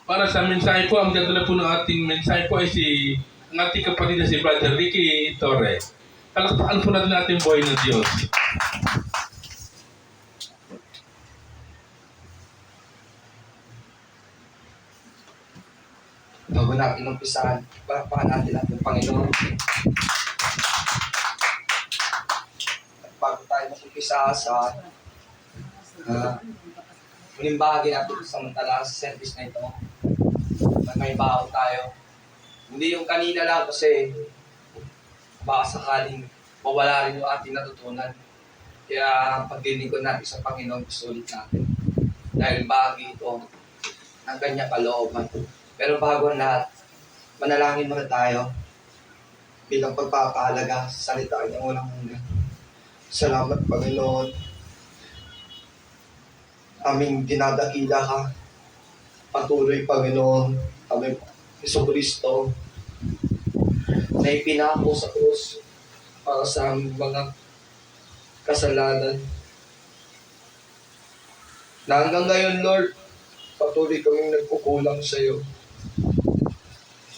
Para sa mensahe po, ang dadala po ng ating mensahe po ay ang ating kapatid na si Brother Ricky Torre. Palakpakan po natin ating buhay ng Diyos. Bago natin umpisahan, palakpakan natin ang Panginoon. At bago tayo mag-umpisa sa muling bahagi natin samantala sa service na ito, may baon tayo. Hindi yung kanina lang kasi baka sakaling mawala rin yung ating natutunan. Kaya paglilingkod natin sa Panginoon, sulit natin. Dahil bahagi ito ng kanya kalooban. Pero bago ang lahat, manalangin muna tayo bilang pagpapahalaga sa salita ng unang muna. Salamat, Panginoon. Aming dinadakila ka. Patuloy, Panginoon, aming Jesucristo na ipinako sa krus para sa aming mga kasalanan. Na hanggang ngayon, Lord, patuloy kaming nagkukulang sa iyo.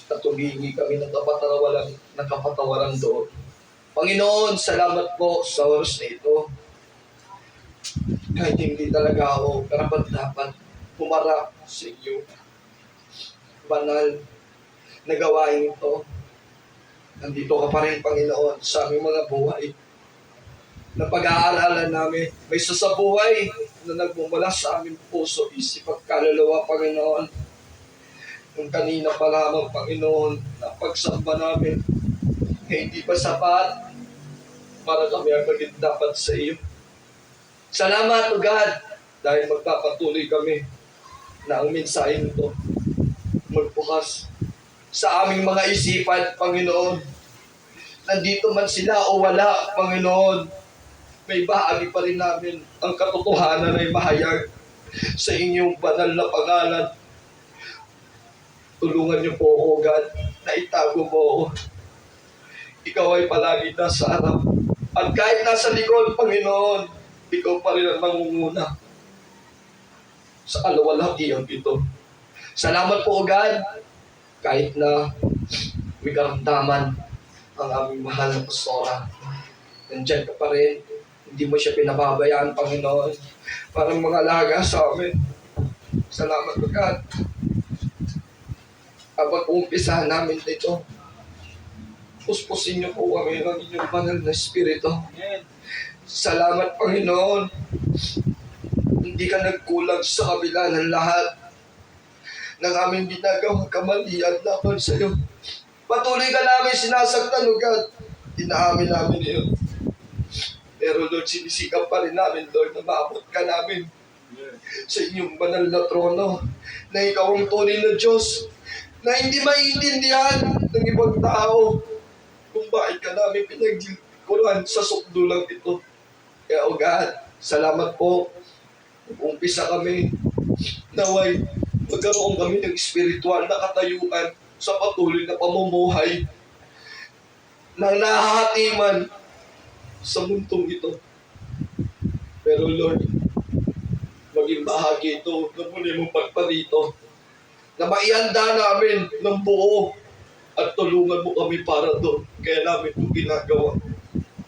At humingi kami ng kapatawaran doon. Panginoon, salamat po sa oras na ito. Kahit hindi talaga ako karapat-dapat pumarap sa iyo. Banal na gawain ito. Nandito ka pa rin, Panginoon, sa aming mga buhay. Na pag-aaralan namin, may sasabuhay na nagmumula sa aming puso, isip at kaluluwa, Panginoon. Yung kanina pa lamang, Panginoon, na pagsamba namin, hindi pa sapat para kami ang maging dapat sa iyo. Salamat, O God, dahil magpapatuloy kami na ang mensahe nito magbukas sa aming mga isipan, Panginoon. Nandito man sila o wala, Panginoon, may bahagi pa rin namin ang katotohanan ay mahayag sa inyong banal na pangalan. Tulungan niyo po ako, God, na itago mo ako. Ikaw ay palagi nasa harap. At kahit nasa likod, Panginoon, ikaw pa rin ang mangunguna sa kaluwalhatian ito. Salamat po, God, kahit na may karamdaman ang aming mahal na pastora. Nandiyan ka pa rin. Hindi mo siya pinababayaan, Panginoon. Parang mga alaga sa amin. Salamat po, God. Kapag umpisahan namin ito, puspusin niyo po kami ng inyong banal na espiritu. Salamat, Panginoon. Hindi ka nagkulang sa kabila ng lahat ng aming ginagawang kamalian laban sa iyo. Patuloy ka namin sinasaktan, O God. Inaamin namin iyon. Pero Lord, sinisikap pa rin namin, Lord, na maabot ka namin sa inyong banal na trono, na ikaw ang tunay na Diyos, na hindi maiintindihan ng ibang tao kung bakit ka namin pinagdikuran sa sukdulang ito. Kaya, O God, salamat po. Umpisa kami, naway magkaroon kami ng espiritual na katayuan sa patuloy na pamumuhay na nahahatiman sa mundong ito. Pero Lord, maging bahagi ito ng muli mong pagparito na maihanda namin ng buo at tulungan mo kami para doon. Kaya namin ito ginagawa.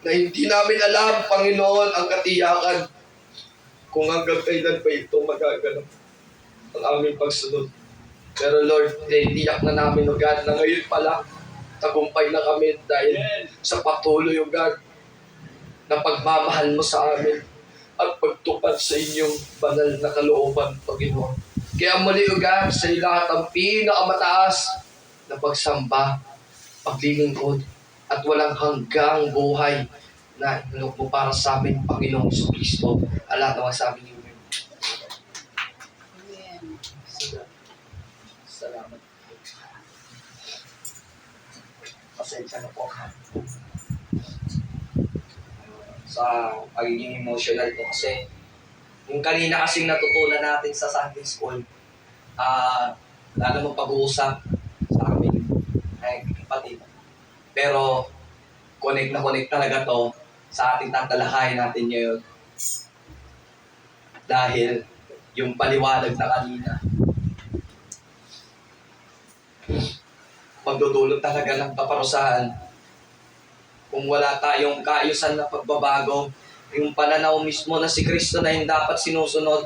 Na hindi namin alam, Panginoon, ang katiyakan kung hanggang kailan pa ito magaganap ang aming pagsunod. Pero Lord, tiyak na namin, O God, na ngayon pala, tagumpay na kami dahil sa patuloy, O God, na pagmamahal mo sa amin at pagtupad sa inyong banal na kalooban, Panginoon. Kaya muli, O God, sa lahat ang pinakamataas na pagsamba, paglilingkod, at walang hanggang buhay na inalok mo para sa amin, Panginoong Jesucristo. Ala, naman sa amin yun. Salamat. Pasensya na po sa pagiging emotional ko kasi yung kanina kasing natutunan natin sa Sunday School, lalo mo pag-uusap sa amin ay kapatid. Pero connect talaga to sa ating tatalakayin natin ngayon. Dahil yung paliwanag na kanina magdudulot talaga ng kaparusahan. Kung wala tayong kaayusan na pagbabago, yung pananaw mismo na si Kristo na yung dapat sinusunod,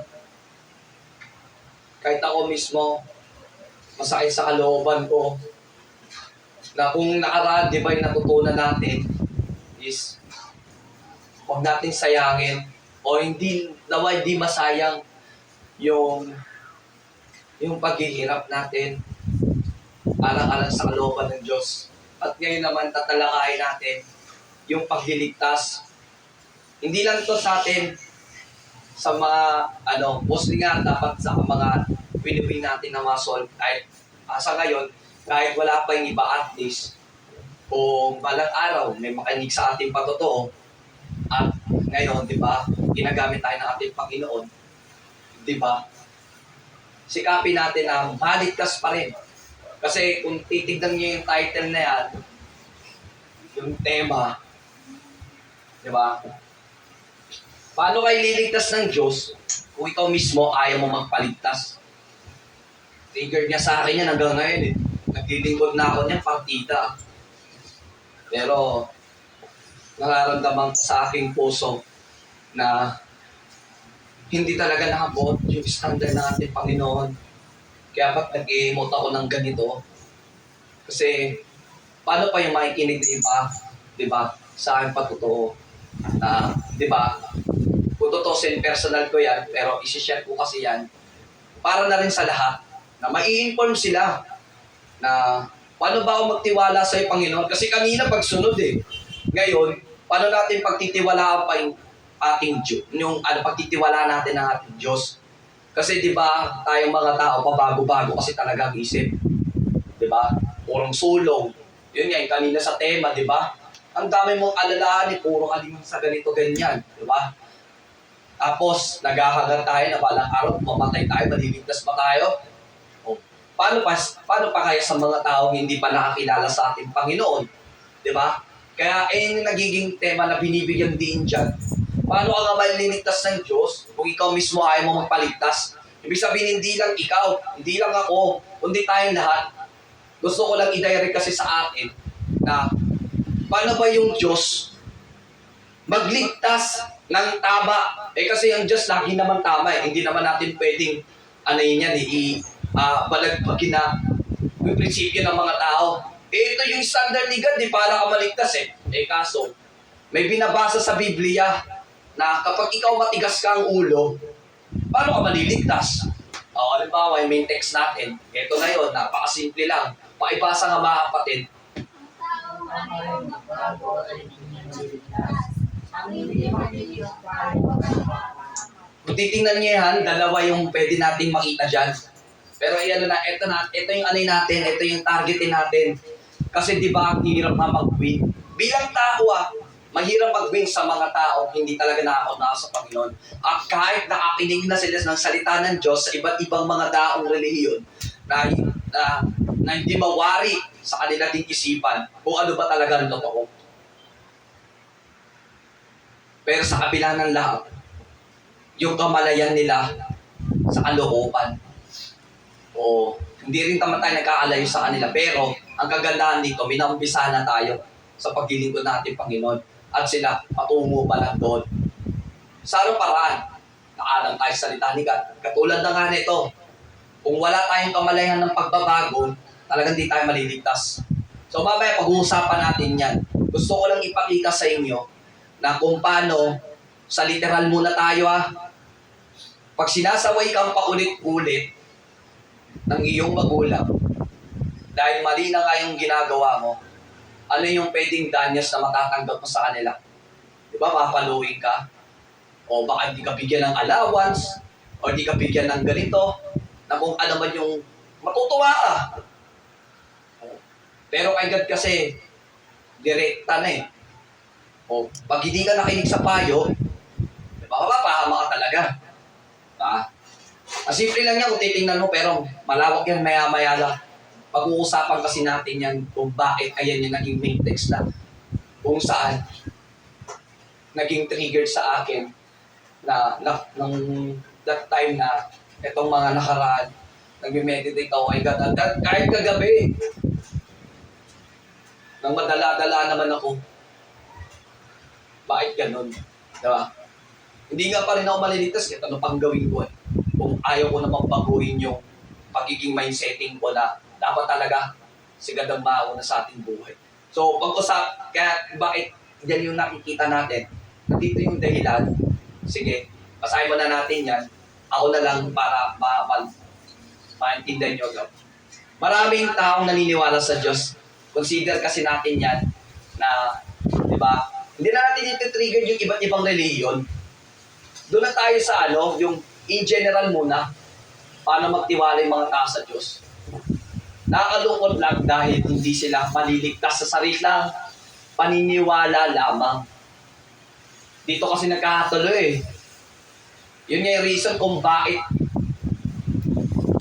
kahit ako mismo, masakit sa kalooban ko, na kung nakaraan, di ba yung natutunan natin, is huwag natin sayangin, o hindi, nawa hindi masayang yung paghihirap natin, alang-alang sa kalooban ng Diyos. At ngayon naman, tatalakayin natin yung pagliligtas. Hindi lang ito sa atin, sa mga, mostly nga dapat sa mga pinipin natin na mga soul. Kahit sa ngayon, kahit wala pa yung iba, at least, kung balang araw may makinig sa ating patotoo, at ngayon, di ba, ginagamit tayo ng ating Panginoon, di ba, sikapin natin na maligtas pa rin. Kasi kung titignan niyo yung title na yan, yung tema, di ba? Paano kayo liligtas ng Diyos kung ikaw mismo ayaw mo magpaligtas? Trigger niya sa akin yan hanggang ngayon eh. Naglilingkod na ako niyan, partida. Pero, nararamdaman sa aking puso na hindi talaga nakabot yung standard ng ating Panginoon. Kaya ba't nag-i-emote ako ng ganito? Kasi, paano pa yung makikinig ng iba, di ba, sa aking patotoo? Di ba, kung tutusin, personal ko yan, pero isi-share ko kasi yan, para na rin sa lahat, na mai-inform sila na paano ba ako magtiwala sa Panginoon? Kasi kanina pagsunod eh. Ngayon, paano natin pagtitiwalaan pa yung ating Diyos, yung pagtitiwala natin ng ating Diyos? Kasi di ba, tayong mga tao, pabago-bago kasi talaga ang isip. Di ba? Purong sulong. Yun nga, yung kanina sa tema, di ba? Ang dami mong alalahan, puro kalimang sa ganito, ganyan. Di ba? Tapos, naghahangat tayo na balang araw, mamatay tayo, maliligtas pa tayo. O, paano pa kaya sa mga taong hindi pa nakakilala sa ating Panginoon? Di ba? Kaya, yung nagiging tema na binibigyan din dyan. Paano ka nga maliligtas ng Diyos kung ikaw mismo ayaw mo magpaligtas? Ibig sabihin, hindi lang ikaw, hindi lang ako, kundi tayong lahat. Gusto ko lang i-direct kasi sa atin na paano ba yung Diyos magligtas ng tama? Kasi ang Diyos lagi naman tama eh. Hindi naman natin pwedeng balagbagin na yung prinsipyo ng mga tao. Ito yung standard ni God, di para ka maligtas eh. Kaso, may binabasa sa Biblia na kapag ikaw matigas ka ang ulo, paano ka maliligtas? Halimbawa, yung main text natin, ito na yun, napakasimple lang. Paibasa nga mga kapatid. Kung titingnan niyo yan, dalawa yung pwede nating makita dyan. Pero ito yung anay natin, ito yung targetin natin. Kasi di ba, hirap na mag-win. Bilang tao mahirap mag-win sa mga tao hindi talaga nakakaunawa sa Panginoon. At kahit nakakinig na sila ng salita ng Diyos sa iba't ibang mga daong relihiyon na hindi mawari sa kanila ding isipan kung ano ba talaga ang totoo. Pero sa kabila ng lahat, yung kamalayan nila sa kalooban. O hindi rin naman tayo nagkaalayo sa kanila. Pero ang kagandahan dito, minambisa na tayo sa paglilingkod natin Panginoon. At sila, patungo pa lang doon. Sa anong paraan? Nakalang tayo sa salita ni God. Katulad na nga nito, kung wala tayong kamalayan ng pagbabago, talagang di tayo maliligtas. So mamaya pag-uusapan natin yan. Gusto ko lang ipakita sa inyo na kung paano, sa literal muna tayo pag sinasaway kang paulit-ulit ng iyong magulang, dahil mali na nga yung ginagawa mo, ano yung pwedeng danyos na matatanggap mo sa kanila? Di ba, mapaluin ka? O baka hindi ka bigyan ng allowance, o hindi ka bigyan ng ganito, na kung ano man yung matutuwa ka. Pero kay God kasi, direkta na eh. O, pag hindi ka nakinig sa payo, di ba, mapapahama ka talaga. Simple lang yan kung titingnan mo, pero malawak yan maya-maya lang. Pag-uusapan kasi natin yan kung bakit ayan yung naging main text na kung saan naging trigger sa akin na nung that time na itong mga nakaraan nag-meditate ako kay God. Kahit kagabi, nang madala-dala naman ako. Bakit ganun? Diba? Hindi nga pa rin ako maliligtas kahit ano pang gawin ko eh. Kung ayaw ko namang baguhin yung pagiging mindsetting ko na dapat talaga sigad ang mauna sa ating buhay. So, kaya bakit yan yung nakikita natin? Nandito yung dahilan. Sige, basahin mo na natin yan. Ako na lang para maintindihan nyo. Maraming taong naniniwala sa Diyos. Consider kasi natin yan na, di ba, hindi na natin iti-trigger yung iba't ibang reliyon. Doon na tayo sa yung in general muna, paano magtiwala yung mga tao sa Diyos. Nakakalungkot lang dahil hindi sila maliligtas sa sarilang paniniwala lamang. Dito kasi nagkakatuloy eh. Yun nga yung reason kung bakit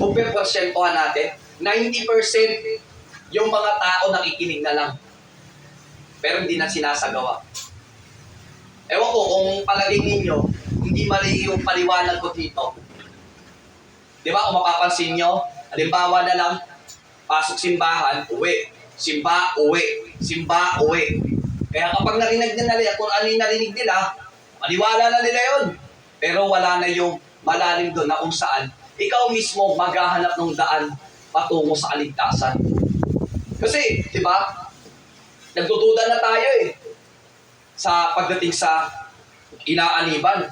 kung persentuhan natin, 90% yung mga tao nakikinig na lang. Pero hindi na sinasagawa. Ewan ko kung palagay ninyo, hindi mali yung paliwanag ko dito. Di ba kung mapapansin nyo, halimbawa na lang, pasok simbahan, uwi. Simba, uwi. Simba, uwi. Kaya kapag narinig nila, kung ano yung narinig nila, maniwala na nila yun. Pero wala na yung malalim doon na kung saan ikaw mismo maghahanap ng daan patungo sa kaligtasan. Kasi, di ba, nagdududa na tayo eh sa pagdating sa inaaniban.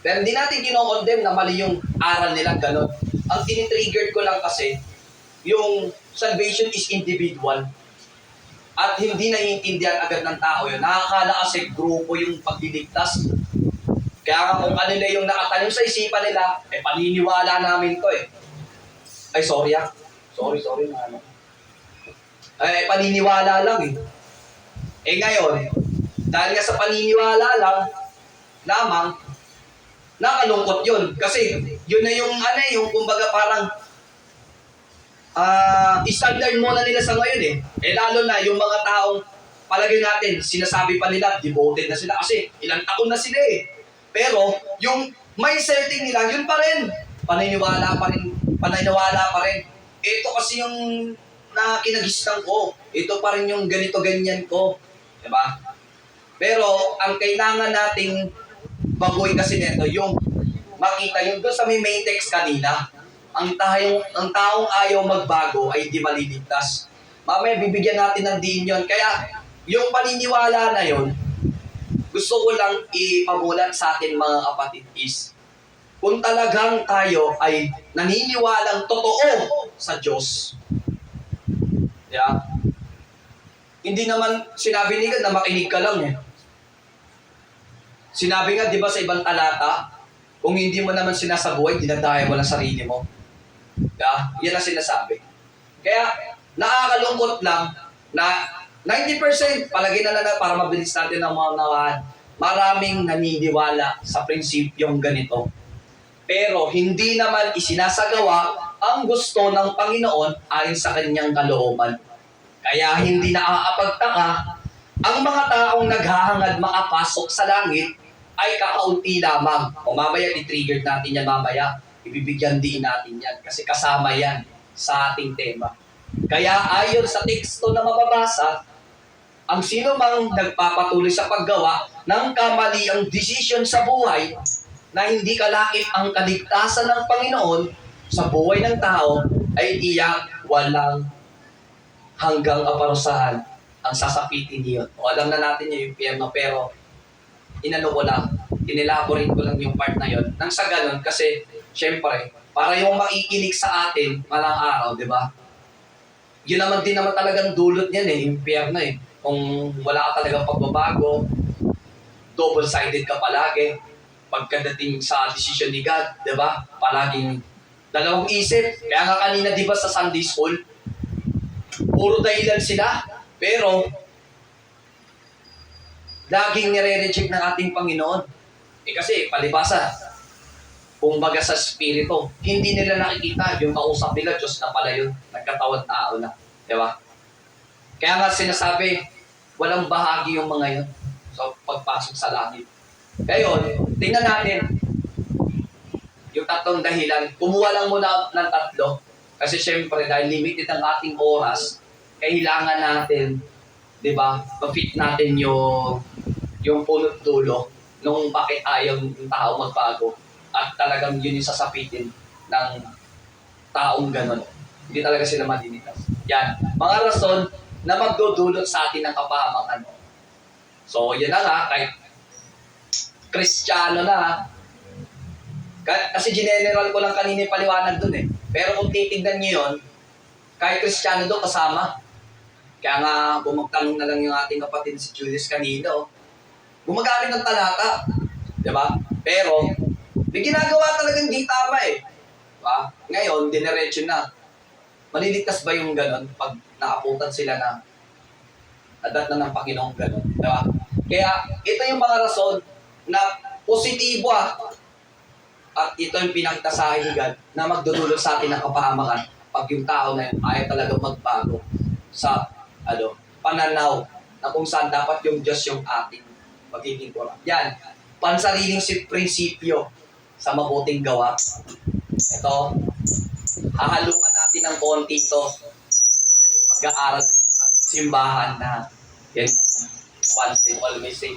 Pero hindi natin kinokondem na mali yung aral nila, gano'n. Ang tinitriggered ko lang kasi, yung salvation is individual. At hindi naiintindihan agad ng tao yun. Nakakala kasi grupo yung pagliligtas. Kaya nga kung ano na yung nakatanim sa isipan nila, paniniwala namin to eh. Ay, sorry ah. Sorry na ano. Paniniwala lang eh. Ngayon, dahil nga sa paniniwala lang, lamang, nakalungkot yun. Kasi, yun na yung yung kumbaga parang, standard muna nila sa ngayon eh. Lalo na yung mga taong, palagay natin, sinasabi pa nila, devoted na sila kasi ilang taon na sila eh. Pero, yung mindsetting nila, yun pa rin. Paniniwala pa rin. Ito kasi yung na kinagistan ko. Ito pa rin yung ganito-ganyan ko. Diba? Pero, ang kailangan nating baguhin kasi nito, yung makita yung doon sa may main text kanina, ang taong ayaw magbago ay di maliligtas. Mamaya bibigyan natin ng diin yun. Kaya, yung paniniwala na yun, gusto ko lang ipamulat sa atin mga kapatid is, kung talagang tayo ay naniniwalang totoo sa Diyos, yeah, hindi naman sinabi ni God na makinig ka lang eh. Sinabi nga, di ba sa ibang talata, kung hindi mo naman sinasabuhay, dinadaya mo lang sarili mo. Yeah, yan ang sinasabi. Kaya, nakakalungkot lang na 90%, palagay na lang para mabilis natin ang mga nawahan, maraming naniniwala sa prinsipyong ganito. Pero hindi naman isinasagawa ang gusto ng Panginoon ayon sa kanyang kalooban. Kaya hindi nakakapagtaka ang mga taong naghahangad makapasok sa langit ay kakaunti lamang. O mamaya, i-trigger natin yan mamaya. Ibibigyan din natin yan kasi kasama yan sa ating tema. Kaya ayon sa teksto na mababasa, ang sino mang nagpapatuloy sa paggawa ng kamaliang desisyon sa buhay na hindi kalakip ang kaligtasan ng Panginoon sa buhay ng tao ay tiyak walang hanggang kaparusahan ang sasapitin niyon. O alam na natin yung impyerno, pero inelaborate ko lang yung part na yon. Nang sa ganun, kasi syempre, para yung makikinig sa atin malang araw, di ba? Yun naman din naman talagang dulot niyan impyerno eh. Kung wala ka talagang pagbabago, double-sided ka palagi. Pagkadating sa decision ni God, di ba? Palaging dalawang isip. Kaya nga kanina, di ba sa Sunday School, puro dahilan sila. Pero, laging nire-reject ng ating Panginoon. Kasi, palibasa, kumbaga sa spirito, hindi nila nakikita yung kausap nila, Diyos na pala yun. Nagkatawang tao na. Di ba? Kaya nga sinasabi, walang bahagi yung mga yun sa pagpasok sa langit. Ngayon, tingnan natin yung tatlong dahilan. Kumuha lang muna ng tatlo. Kasi syempre, dahil limited ang ating oras, kailangan natin, di ba, ma-fit natin yung punot dulo nung bakit ayaw ng tao magbago at talagang yun yung sasapitin ng taong ganon. Hindi talaga sila malilitas. Yan. Mga rason na magdudulot sa atin ng kapahamakan. So, yan na nga, kahit Kristiyano na, kasi general ko lang kanina yung paliwanag dun eh. Pero kung titignan nyo yun, kahit Kristiyano doon kasama. Kaya nga, bumagtanong na lang yung ating kapatid si Julius kanino. Gumagamit ng talata. Diba? Pero, may ginagawa talagang di tama eh. Diba? Ngayon, dinerecho na. Maliligtas ba yung ganon pag naaputan sila na adat na ng Panginoong ganon? Diba? Kaya, ito yung mga rason na positibo at ito yung pinagtasahigan na magdudulot sa atin ng kapahamakan pag yung tao na yun ayaw talagang magbago sa pananaw na kung saan dapat yung Diyos yung ating magiging kurang. Yan, pansariling prinsipyo sa mabuting gawa. Ito, hahalungan natin ng konti ito na yung pag-aaral sa simbahan na yan, once and always say.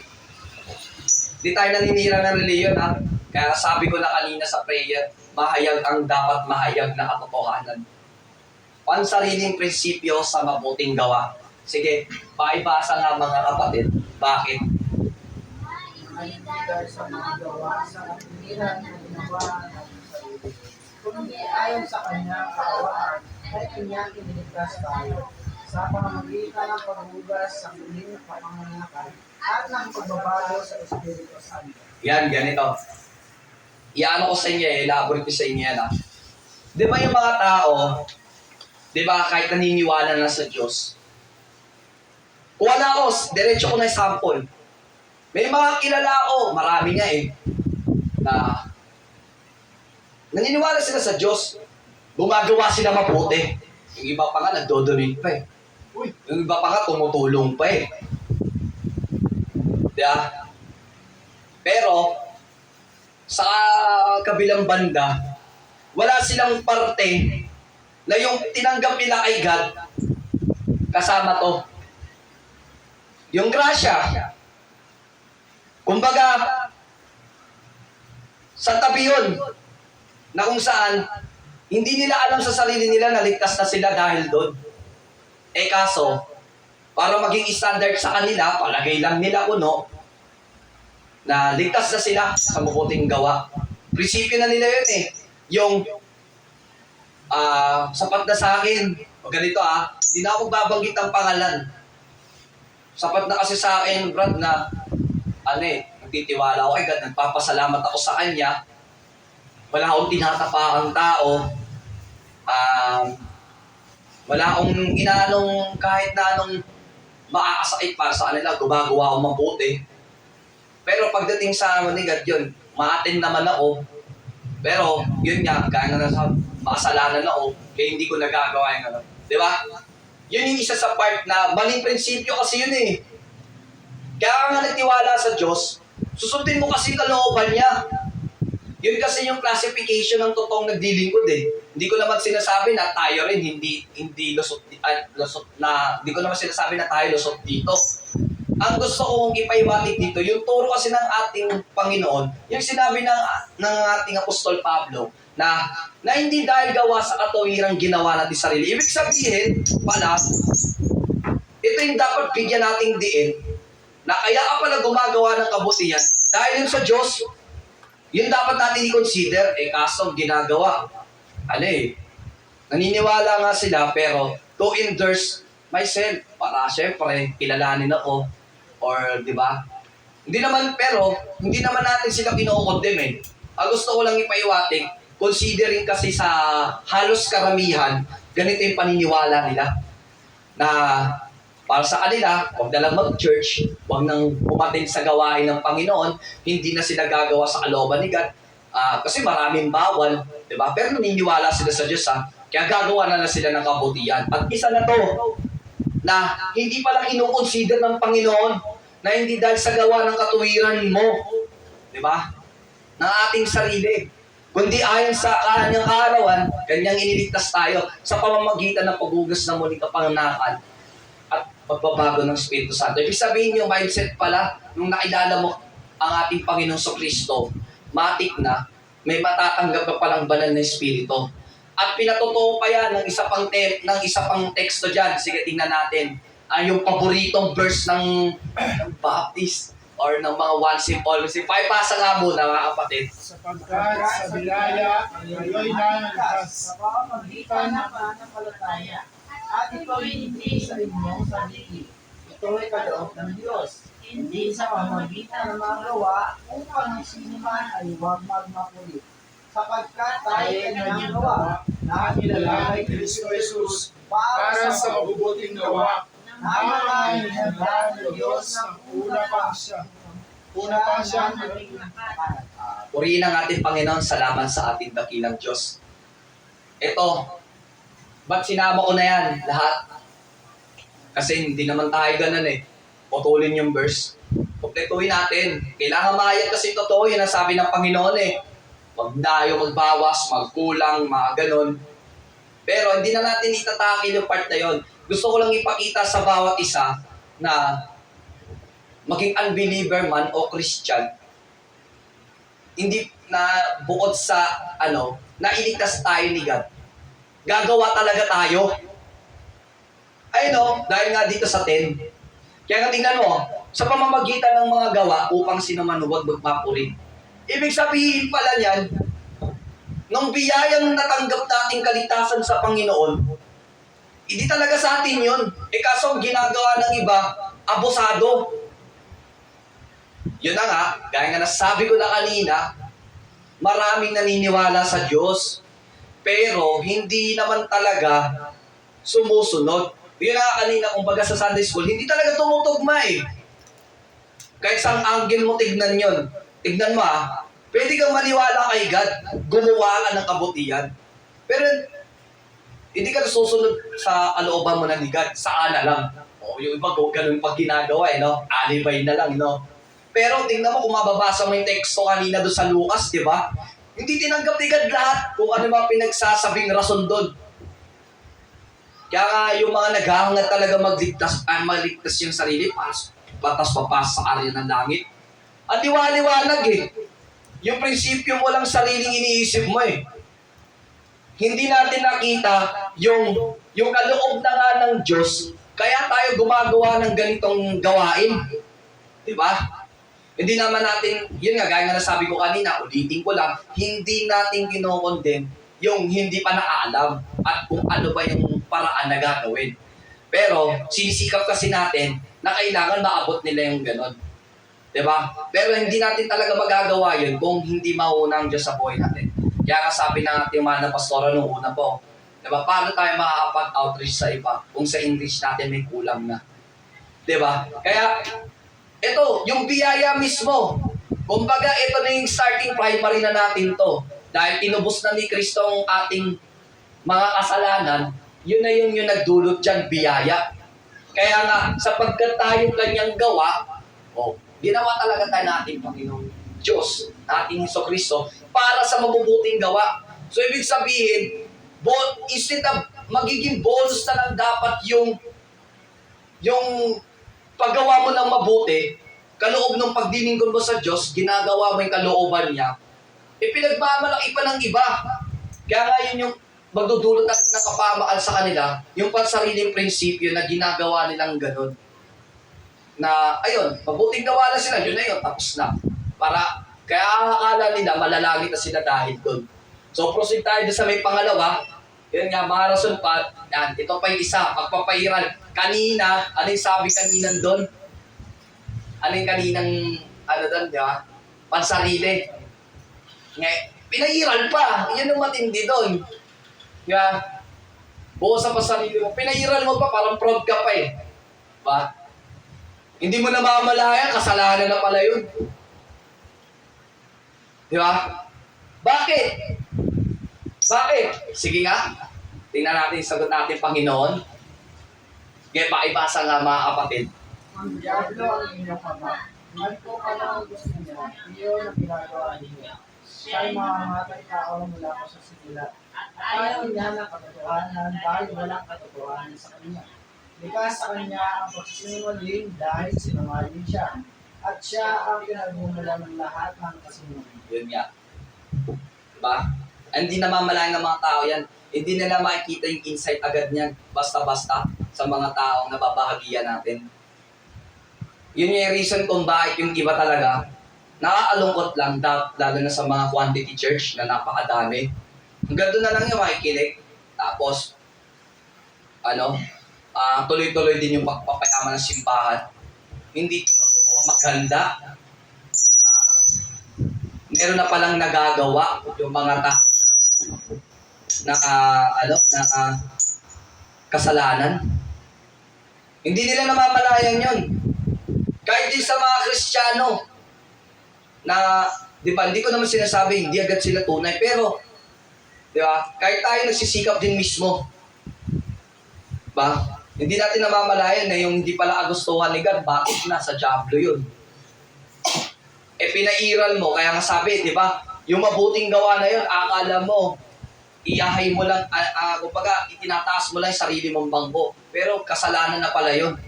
Di tayo naninira ng reliyon ha. Kaya sabi ko na kanina sa prayer, mahayag ang dapat mahayag na katotohanan. Pansariling prinsipyo sa mabuting gawa. Sige, paibasa nga mga kapatid. Bakit? Ay hindi dahil sa mga gawa sa katwiran na ginawa ng sarili. Kundi ayon sa kanya kaawaan, ay kanya iniligtas tayo sa pamamagitan ng paghugas sa muling pangangalakan at ng pagbabago sa Espiritu Santo. Yan, ganito. Iano ko sa inyo elaborate ko sa inyo yan Di ba yung mga tao, di ba kahit naniniwala na sa Diyos, kuha na ako, diretso ko na sample. May mga kilala ako, marami nga na naniniwala sila sa Diyos, gumagawa sila mabuti. Yung iba pa nga nagdodonate pa Yung iba pa nga tumutulong pa Diba? Pero, sa kabilang banda, wala silang parte na yung tinanggap nila kay God, kasama to. Yung grasya. Kumbaga, sa tabi yun, na kung saan, hindi nila alam sa sarili nila na ligtas na sila dahil doon. Kaso, para maging standard sa kanila, palagay lang nila kuno, na ligtas na sila sa mabuting gawa. Prinsipyo na nila yun Yung, sapat na sa akin, o ganito hindi na ako babanggit ang pangalan. Sapat na kasi sa akin, Brad, na, nagtitiwala ako kay God, nagpapasalamat ako sa Kanya, wala akong tinatapakang tao, wala akong inanong kahit na anong makakasakit para sa kanila, gumagawa ako mabuti. Pero pagdating sa manigat yun, maatin naman ako. Pero yun nga, kaya na sa makasalanan ako, kaya hindi ko nagagawa yung Di ba? Yun yung isa sa part na maling prinsipyo kasi yun Kaya nga nagtiwala sa Diyos, susundin mo kasi kalooban niya. Yun kasi yung classification ng totoong nagdilingkod Hindi ko naman sinasabi na tayo rin hindi lusot na hindi ko naman sinasabi na tayo lusot dito. Ang gusto kong ipaiwatig dito, yung turo kasi ng ating Panginoon, yung sinabi ng ating Apostol Pablo, na hindi dahil gawa sa katuwirang ginawa natin sarili. Ibig sabihin, pala, ito yung dapat bigyan nating diin, na kaya ka pala gumagawa ng kabutihan, dahil yun sa Diyos, yun dapat natin i-consider, kaso ginagawa. Naniniwala nga sila, pero to endorse myself, para syempre, kilalanin ako, or, di ba? Hindi naman natin sila kino-condemn Ang gusto ko lang ipaiwating, considering kasi sa halos karamihan, ganito yung paniniwala nila. Na para sa kanila, huwag na lang mag-church, huwag nang umatin sa gawain ng Panginoon, hindi na sila gagawa sa kalooban ni God. Kasi maraming bawal, di ba? Pero naniniwala sila sa Diyos kaya gagawa na sila ng kabutihan. At isa na to, na hindi pala kinukonsider ng Panginoon na hindi dahil sa gawa ng katuwiran mo, di ba? Ng ating sarili. Kundi ayon sa kanyang kaarawan, kanyang iniligtas tayo sa pamamagitan ng paghugas ng muling kapanganakan pagbabago ng Espiritu Santo. Ibig sabihin yung mindset pala, nung nakilala mo ang ating Panginoong Kristo, matik na, may matatanggap ka palang banal na Espiritu. At pinatotoo pa yan ng isa pang teksto dyan. Sige, tingnan natin. Yung paboritong verse ng Baptist or ng mga once and always. Paipasa nga muna, mga kapatid. Sapagkat sa bilaya, kayo'y nanaligtas sa pamamagitan ng pananampalataya. At ito'y hindi sa inyong sarili. Ito'y kaloob ng Diyos. Hindi sa pamamagitan ng mga gawa upang ang sinuman ay huwag magmakulit. Sapagkat tayo ay naging gawa na kilala kay Kristo Jesus para sa mabubuting gawa na mga hinanda ng Diyos ng una pa siyang naging Purihin ang ating Panginoon, salamat sa ating dakilang Diyos. Ito, ba't sinama ko na yan lahat? Kasi hindi naman tayo ganun eh. Putulin yung verse. Kompletuhin natin. Kailangan makayat kasi totoo, yun ang sabi ng Panginoon eh. Huwag tayo magbawas, magkulang, mga ganun. Pero hindi na natin itatakil yung part na yun. Gusto ko lang ipakita sa bawat isa na maging unbeliever man o Christian, hindi na bukod sa nailigtas tayo ni God, gagawa talaga tayo. Ay no, dahil nga dito sa 10. Kaya nga tingnan mo, sa pamamagitan ng mga gawa upang sinuman huwag magpapulit. Ibig sabihin pala niyan, nung biyayang natanggap nating kaligtasan sa Panginoon, hindi talaga sa atin yun. Kaso ang ginagawa ng iba, abusado. Yun na nga, gaya nga nasabi ko na kanina, maraming naniniwala sa Diyos, pero hindi naman talaga sumusunod. Yun na kanina, kumbaga sa Sunday School, hindi talaga tumutugma eh. Kahit saan angle mo tignan yun. Tignan mo pwede kang maniwala kay God, gumawa ka ng kabutihan. Pero hindi ka susunod sa kalooban mo na ni God, saan na lang. Yung iba, ganun pag ginagawa no? Alibay na lang, no? Pero tingnan mo, kung mababasa mo yung teksto kanina doon sa Lucas, di ba? Hindi tinanggap ni God lahat kung ano mga pinagsasabing rason doon. Kaya nga yung mga naghahangad talaga maligtas yung sarili, patas papas sa area ng langit. Ang liwanag eh. Yung prinsipyo mo lang sariling iniisip mo eh. Hindi natin nakita yung kaloob na nga ng Diyos, kaya tayo gumagawa ng ganitong gawain. Di ba? Hindi naman natin, yun nga, gaya nga nasabi ko kanina, ulitin ko lang, hindi natin kinokondem yung hindi pa nakaalam at kung ano ba yung paraan na gagawin. Pero, sinisikap kasi natin na kailangan maabot nila yung ganon. Diba? Pero hindi natin talaga magagawa yun kung hindi mauna ang Diyos sa buhay natin. Kaya nga sabi ng ating mga pastora nung una po, diba? Paano tayo makakapag-outreach sa iba kung sa English natin may kulang na? Diba? Kaya, ito, yung biyaya mismo. Kumbaga, ito na yung starting primary na natin to. Dahil tinubos na ni Kristo ang ating mga kasalanan, yun na yung nagdulot dyan, biyaya. Kaya nga, sapagkat tayo kanyang gawa, ginawa talaga tayo natin, Panginoon Diyos, nating Kristo, para sa mabubuting gawa. So, ibig sabihin, instead of magiging bonus na lang dapat yung paggawa mo ng mabuti, kaloob ng pagdilingkod mo sa Diyos, ginagawa mo yung kalooban niya, pinagmamalaki pa ng iba. Kaya nga yun yung magdudulot at nakapamaan sa kanila, yung pansariling prinsipyo na ginagawa nilang ganun. Na, ayun, mabuting gawa na sila, yun na yun, tapos na. Kaya akala nila, malalangit na sila dahil doon. So, proceed tayo sa may pangalawa. Yun nga, mga rason pa, yan, ito pa yung isa, pagpapairal. Kanina, ano yung sabi kaninan doon? Ano yung kaninang, doon, di ba? Pansarili. Pinairal pa, yun ang matindi doon. Nga, buo sa pansarili mo, pinairal mo pa, parang proud ka pa eh. Ba? Hindi mo na mamalayan, kasalanan na pala yun. Di ba? Bakit? Sige nga. Tingnan natin yung sagot natin, Panginoon. Kaya paibasa nga mga kapatid. Ang diablo ang inyong ama. Mahal ko ka lang ang gusto niya. Iyon ang ginagawa niya. Siya'y mamamatay tao mula pa sa simula. At ayaw niya ng katotohanan dahil walang katotohanan sa kanya. Likas sa kanya ang pagsisinungaling dahil sinungaling siya. At siya ang pinagmumulan ng lahat ng kasinungaling. Yun nga. Diba? Hindi namamalayan ng mga tao yan. Hindi nila makikita yung insight agad niyan. Basta-basta sa mga taong nababahagian natin. Yun yung reason kung bakit yung iba talaga nakaalungkot lang, lalo na sa mga quantity church na napakadami. Hanggang doon na lang yung makikinig. Tapos, tuloy-tuloy din yung pagpapayaman ng simbahan. Hindi tinuturo maganda. Meron na palang nagagawa yung mga tao na kasalanan. Hindi nila namamalayan yun. Kahit din sa mga Kristiyano na, di ba, hindi ko naman sinasabi, hindi agad sila tunay, pero, di ba, kahit tayo nagsisikap din mismo, ba? Hindi natin namamalayan na yung hindi pala kagustuhan ni God, bakit nasa Diablo yun? Pinairal mo, kaya nga sabi, di ba, yung mabuting gawa na yun, akala mo, iyahay mo lang, kumbaga, itinataas mo lang yung sarili mong bangko. Pero kasalanan na pala yun.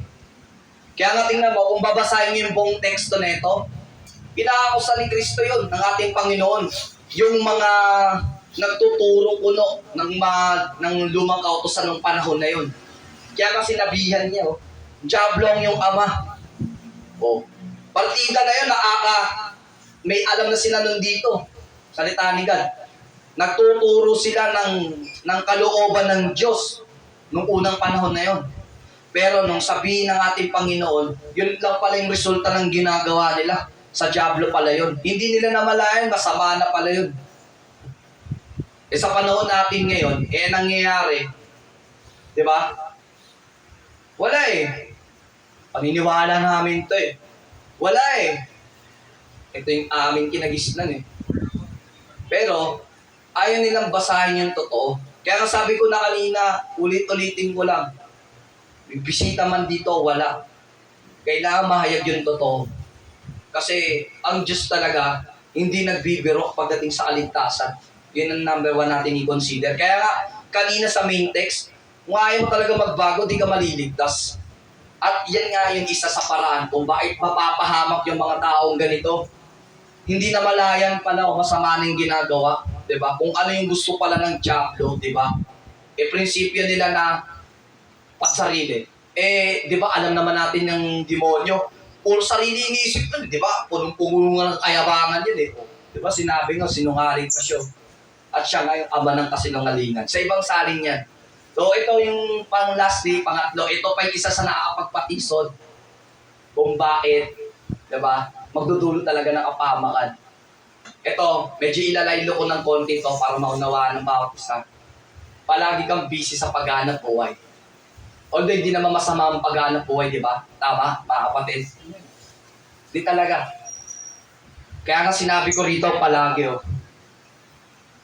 Kaya nga tingnan mo, kung babasahin mo yung buong teksto na ito, pinakakusa ni Kristo yun, ng ating Panginoon. Yung mga nagtuturo kuno ng lumang kautusan ng panahon na yun. Kaya nga sinabihan niya, Jablong yung ama. Partida na yun, may alam na sila nun dito. Salita ni God. Nagtuturo sila ng kalooban ng Diyos nung unang panahon na yun. Pero nung sabihin ng ating Panginoon, yun lang pala yung resulta ng ginagawa nila. Sa Diablo pala yun. Hindi nila namalayan, masama na pala yun. Sa panahon natin ngayon, nangyayari, di ba? Wala Paniniwala namin to Wala Ito yung aming kinagisnan Pero, ayaw nilang basahin yung totoo. Kaya nga sabi ko na kanina, ulit-ulitin ko lang. May bisita man dito, wala. Kailangan mahayag yung totoo. Kasi, ang Diyos talaga, hindi nagbibiro pagdating sa kaligtasan. Yun ang number 1 natin i-consider. Kaya nga, kanina sa main text, kung ayaw mo talaga magbago, di ka maliligtas. At yan nga yung isa sa paraan kung bakit mapapahamak yung mga taong ganito. Hindi na malayan pala o masama na yung ginagawa. Diba? Kung ano yung gusto pala ng Diablo, diba? Prinsipyo nila na pagsarili. Diba, alam naman natin yung demonyo. Puro sarili iniisip nun, diba? Punong-puno nga ng kayabangan yun Diba, sinabi nga, sinungaling pa siya. At siya nga yung ama ng kasinungalingan. Sa ibang saling yan. So, ito yung pang-lastly, pangatlo. Ito pa yung isa sa nakakapagpatisod kung bakit, diba, magdudulo talaga ng kapahamakan. Ito, medyo ilalaylo ko ng konti ito para maunawaan ng bawat isa. Palagi kang busy sa paghanap buhay. Although hindi naman masama ang paghanap buhay, di ba? Tama, mga kapatid? Di talaga. Kaya nga sinabi ko rito palagi.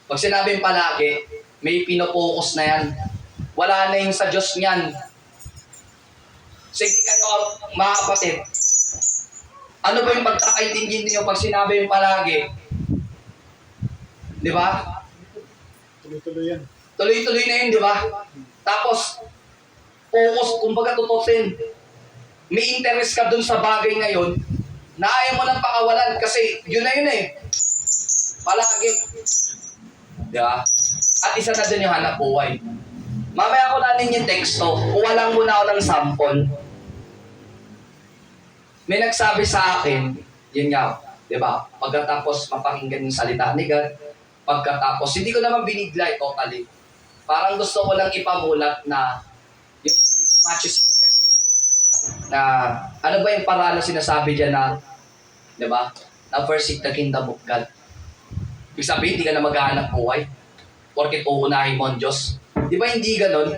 Pag sinabing palagi, may pinopokus na yan. Wala na yung sa Diyos niyan. Sige kayo, mga kapatid. Ano ba yung pagkakaintindi niyo pag sinabi yung palagi? Di ba? Tuloy-tuloy yan. Tuloy-tuloy na yun, di ba? Tapos, focus, kumbaga tutusin. May interest ka dun sa bagay ngayon na ayaw mo nang pakawalan kasi yun na yun Palagi. Di ba? At isa na dun yung hanap buhay. Mamaya ko natin yung teksto. Kuha lang muna ako ng sample. May nagsabi sa akin, yun nga, di ba? Pagkatapos mapakinggan yung salita ni God, pagkatapos, hindi ko naman binigla totally. Parang gusto ko lang ipamulat na yung matches na ano ba yung paraan na sinasabi dyan na, di ba? Na first seek the kingdom of God. Ibig sabihin, hindi ka na maghahanap buhay. Porket uunahin mo ang Diyos. Di ba hindi ganon?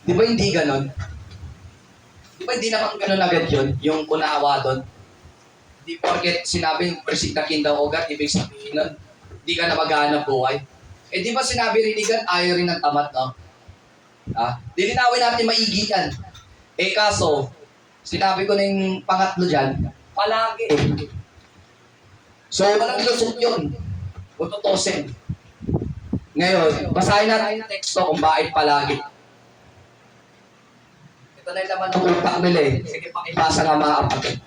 Di ba hindi ganon? Di ba hindi naman ganon agad yun? Yung kunawa doon. Di porket sinabing persig na kingdom of God, ibig sabihin nun, di ka na maghahanap buhay. Di ba sinabi rin ni God, ayaw rin ng tamat, no? Dilinawin natin maigi yan. Kaso, sinabi ko na yung pangatlo dyan, palagi. So, walang lusot yun. Kung tutusin. Ngayon, basahin natin yung teksto kung bakit palagi. Ito na yung laman ng utak nila eh. Sige, pakibasa nga mga kapatid.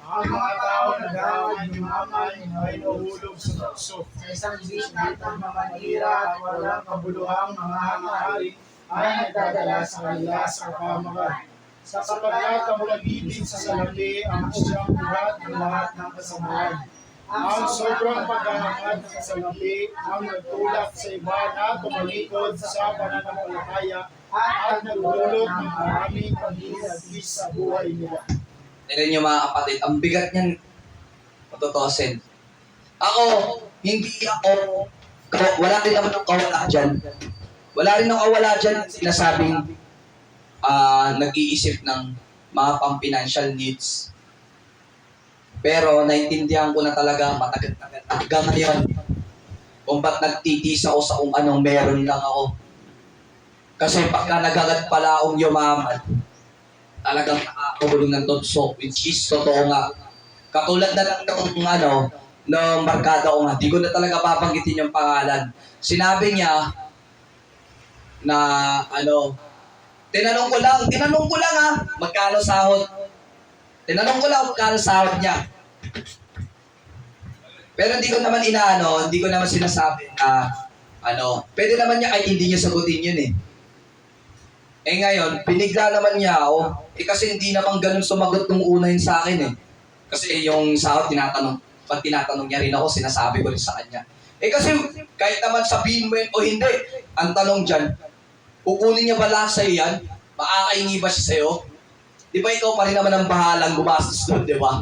Ang mga tao na gawin yumaman ay nahulog sa tukso. Sa isang bisita ng mga manira at walang kabuluhang mga hangaari ay nagdadala sa kanila sa kapamakan. Sapagkat ang nag-ibig sa salapi ang siyang buhat ng lahat ng kasamaan. Ang sobrang paghahangat ng salapi ang nagtulak sa iba na tumalikod sa pananampalataya at nagdulot ng maraming pag-iigis sa buhay nila. Tignan niyo mga kapatid, ang bigat niyan matutosin. Ako, wala rin naman ang kawala dyan. Wala rin ang kawala dyan sinasabing nag-iisip ng mga pang-financial needs. Pero naintindihan ko na talaga matagal-tagal hanggang ngayon kung ba't nagtitis ako sa kung anong meron lang ako. Kasi pagka nagagad pala akong yumaman, talagang nakakahulong ng totso, which is totoo nga. Katulad na lang ng barkada ko nga, di ko na talaga babanggitin yung pangalan. Sinabi niya na tinanong ko lang magkano sahod. Tinanong ko lang magkano sahod niya. Pero hindi ko naman hindi ko naman sinasabi na pwede naman niya kahit hindi niya sagutin yun eh. Eh ngayon, pinigla naman niya ako. Kasi hindi naman ganun sumagot nung una yun sa akin eh. Kasi yung sahod, pag tinatanong niya rin ako, sinasabi ko rin sa kanya. Eh kasi, kahit naman sabihin mo yun o hindi, ang tanong dyan, kukunin niya ba lahat sa'yo yan? Makakaingi ba siya sa'yo? Di ba ikaw pa rin naman ang bahalang gumastos doon, di ba?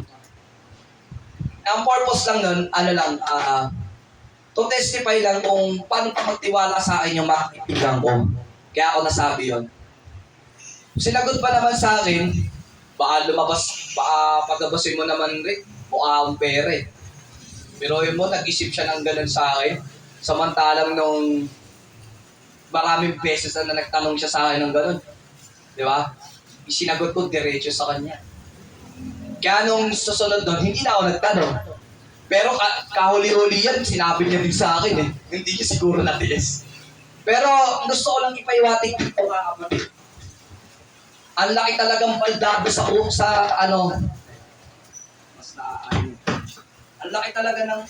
Ang purpose lang nun, to testify lang kung paano pa magtiwala sa akin yung mga kaibigan ko. Kaya ako nasabi yun. Sinagot pa naman sa akin, baka paglabasin mo naman rin, mukha akong pere. Pero yun mo, nag-isip siya ng ganun sa akin. Samantalang nung maraming beses na nagtanong siya sa akin ng ganun. Di ba? Isinagot ko diretso sa kanya. Kaya nung susunod doon, hindi na ako nagtanong. Pero kahuli-huli yan, sinabi niya din sa akin eh. Hindi niya siguro natiis. Pero gusto ko lang ipaiwating dito mga kapatid. Ang laki talagang baldado sa mas naaano. Ang laki talaga ng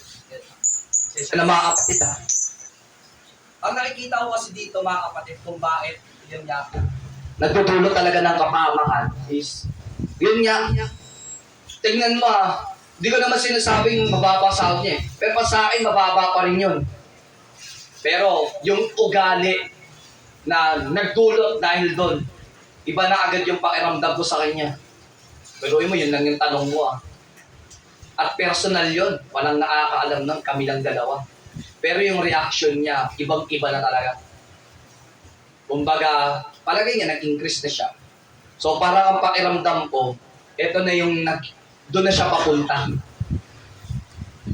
sa mga kapatid ha. Ang nakikita ko kasi dito mga kapatid kung bakit yun nga nagtutulot talaga ng kapamakan is yun nga. Tingnan mo hindi ko naman sinasabing mababa sahod niya eh. Pero sa akin mababa pa rin yun. Pero yung ugali na nagdulot dahil doon, iba na agad yung pakiramdam ko sa kanya. Pero mo, yun lang yung tanong mo At personal yun, walang nakakaalam ng kami lang dalawa. Pero yung reaction niya, ibang-iba na talaga. Kumbaga, palagay niya, nag-increase na siya. So parang ang pakiramdam ko, eto na yung doon na siya papunta.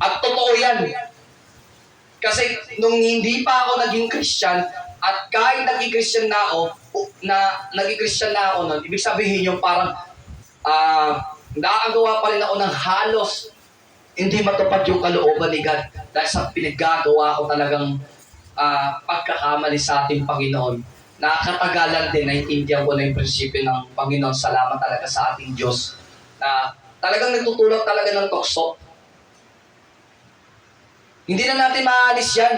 At totoo yan. Kasi nung hindi pa ako naging Christian, at kahit naging Christian na ako nun, ibig sabihin yung parang nakakagawa pa rin ako ng halos hindi matupad yung kalooban ni God dahil sa pinaggagawa ko talagang pagkakamali sa ating Panginoon. Nakakatagalan din, naiintindihan ko na yung prinsipyo ng Panginoon. Salamat talaga sa ating Diyos na talagang nagtutulak talaga ng tukso. Hindi na natin maalis yan.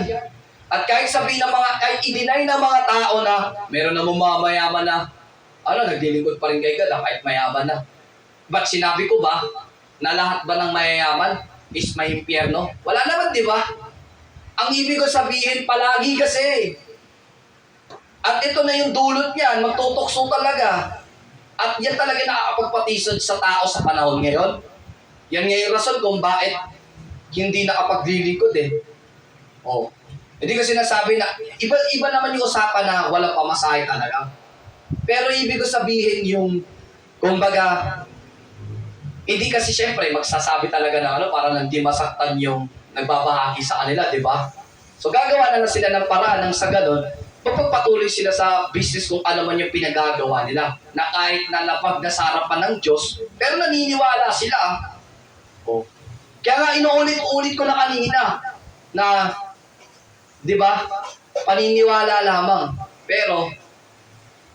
At kahit sabihin ng kahit i-deny ng mga tao na meron na mamayaman na naglilingkod pa rin kay God kahit mayaman na. Ba't sinabi ko ba na lahat ba ng mayayaman is may impyerno? Wala naman, di ba? Ang ibig ko sabihin palagi kasi. At ito na yung dulot niyan, magtutukso talaga. At yan talaga nakakapagpatisod sa tao sa panahon ngayon. Yan nga yung rason kung bakit hindi nakapaglilingkod eh. Hindi kasi nasabi na, iba naman yung usapan na walang pamasahe talaga. Pero ibig ko sabihin yung, kumbaga, hindi kasi syempre magsasabi talaga na para hindi masaktan yung nagbabahagi sa kanila, di ba? So gagawa na lang sila ng paraan ng sa ganun, magpapatuloy sila sa business kung ano man yung pinagagawa nila. Na kahit na napagdasarapan ng Diyos, pero naniniwala sila. Kaya nga inuulit-ulit ko na kanina na, di ba? paniniwala lamang. Pero,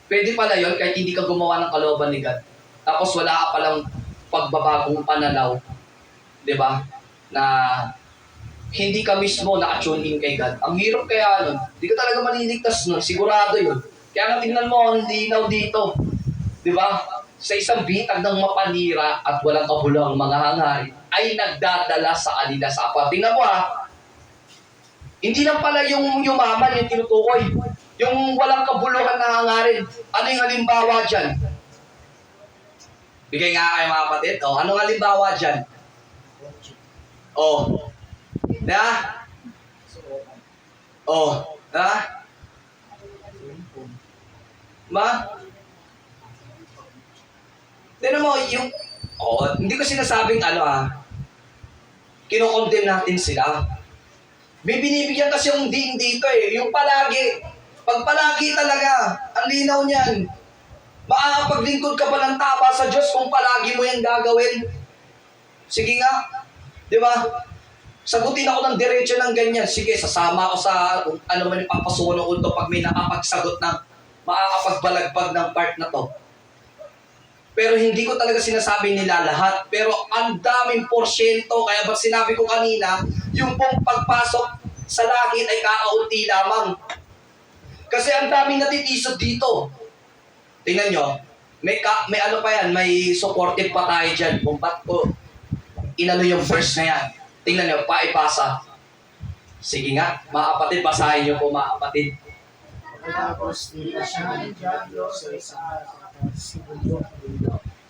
pwede pala yon kahit hindi ka gumawa ng kalooban ni God. Tapos wala ka palang pagbabagong pananaw, di ba? Na hindi ka mismo na-tune in kay God. Ang hirap kaya nun. Hindi ka talaga maliligtas nun. Sigurado yun. Kaya nga tingnan mo, ang linaw dito. Di ba? Sa isang bitag ng mapanira at walang kabuluhang mga hangarin, ay nagdadala sa kanila sa apa. Tingnan mo hindi lang pala yung yumaman yung tinutukoy. Yung walang kabuluhan na hangarin. Ano yung halimbawa dyan? Bigay nga kayo mga kapatid. Anong halimbawa dyan? Na? Na? Tignan mo, hindi ko sinasabing kinokondem natin sila. May binibigyan kasi yung din dito yung palagi. Pag palagi talaga, ang linaw niyan. Makakapaglingkod ka pa ng tapa sa Diyos kung palagi mo yung gagawin. Sige nga, di ba? Sagutin ako ng diretso ng ganyan. Sige, sasama ako sa kung ano man yung papasunod ko pag may nakapagsagot ng makakapagbalagbag ng part na to. Pero hindi ko talaga sinasabi nila lahat. Pero ang daming porsyento. Kaya ba't sinabi ko kanina, yung pong pagpasok sa langit ay kakaunti lamang. Kasi ang daming natitisod dito. Tingnan nyo, may ano pa yan, may supportive pa tayo dyan. Kung ba't ko inano yung verse na yan. Tingnan nyo, paipasa. Sige nga, mga kapatid, basahin nyo po mga kapatid. Pagkatapos nila siya ng Diablo sa isang siguro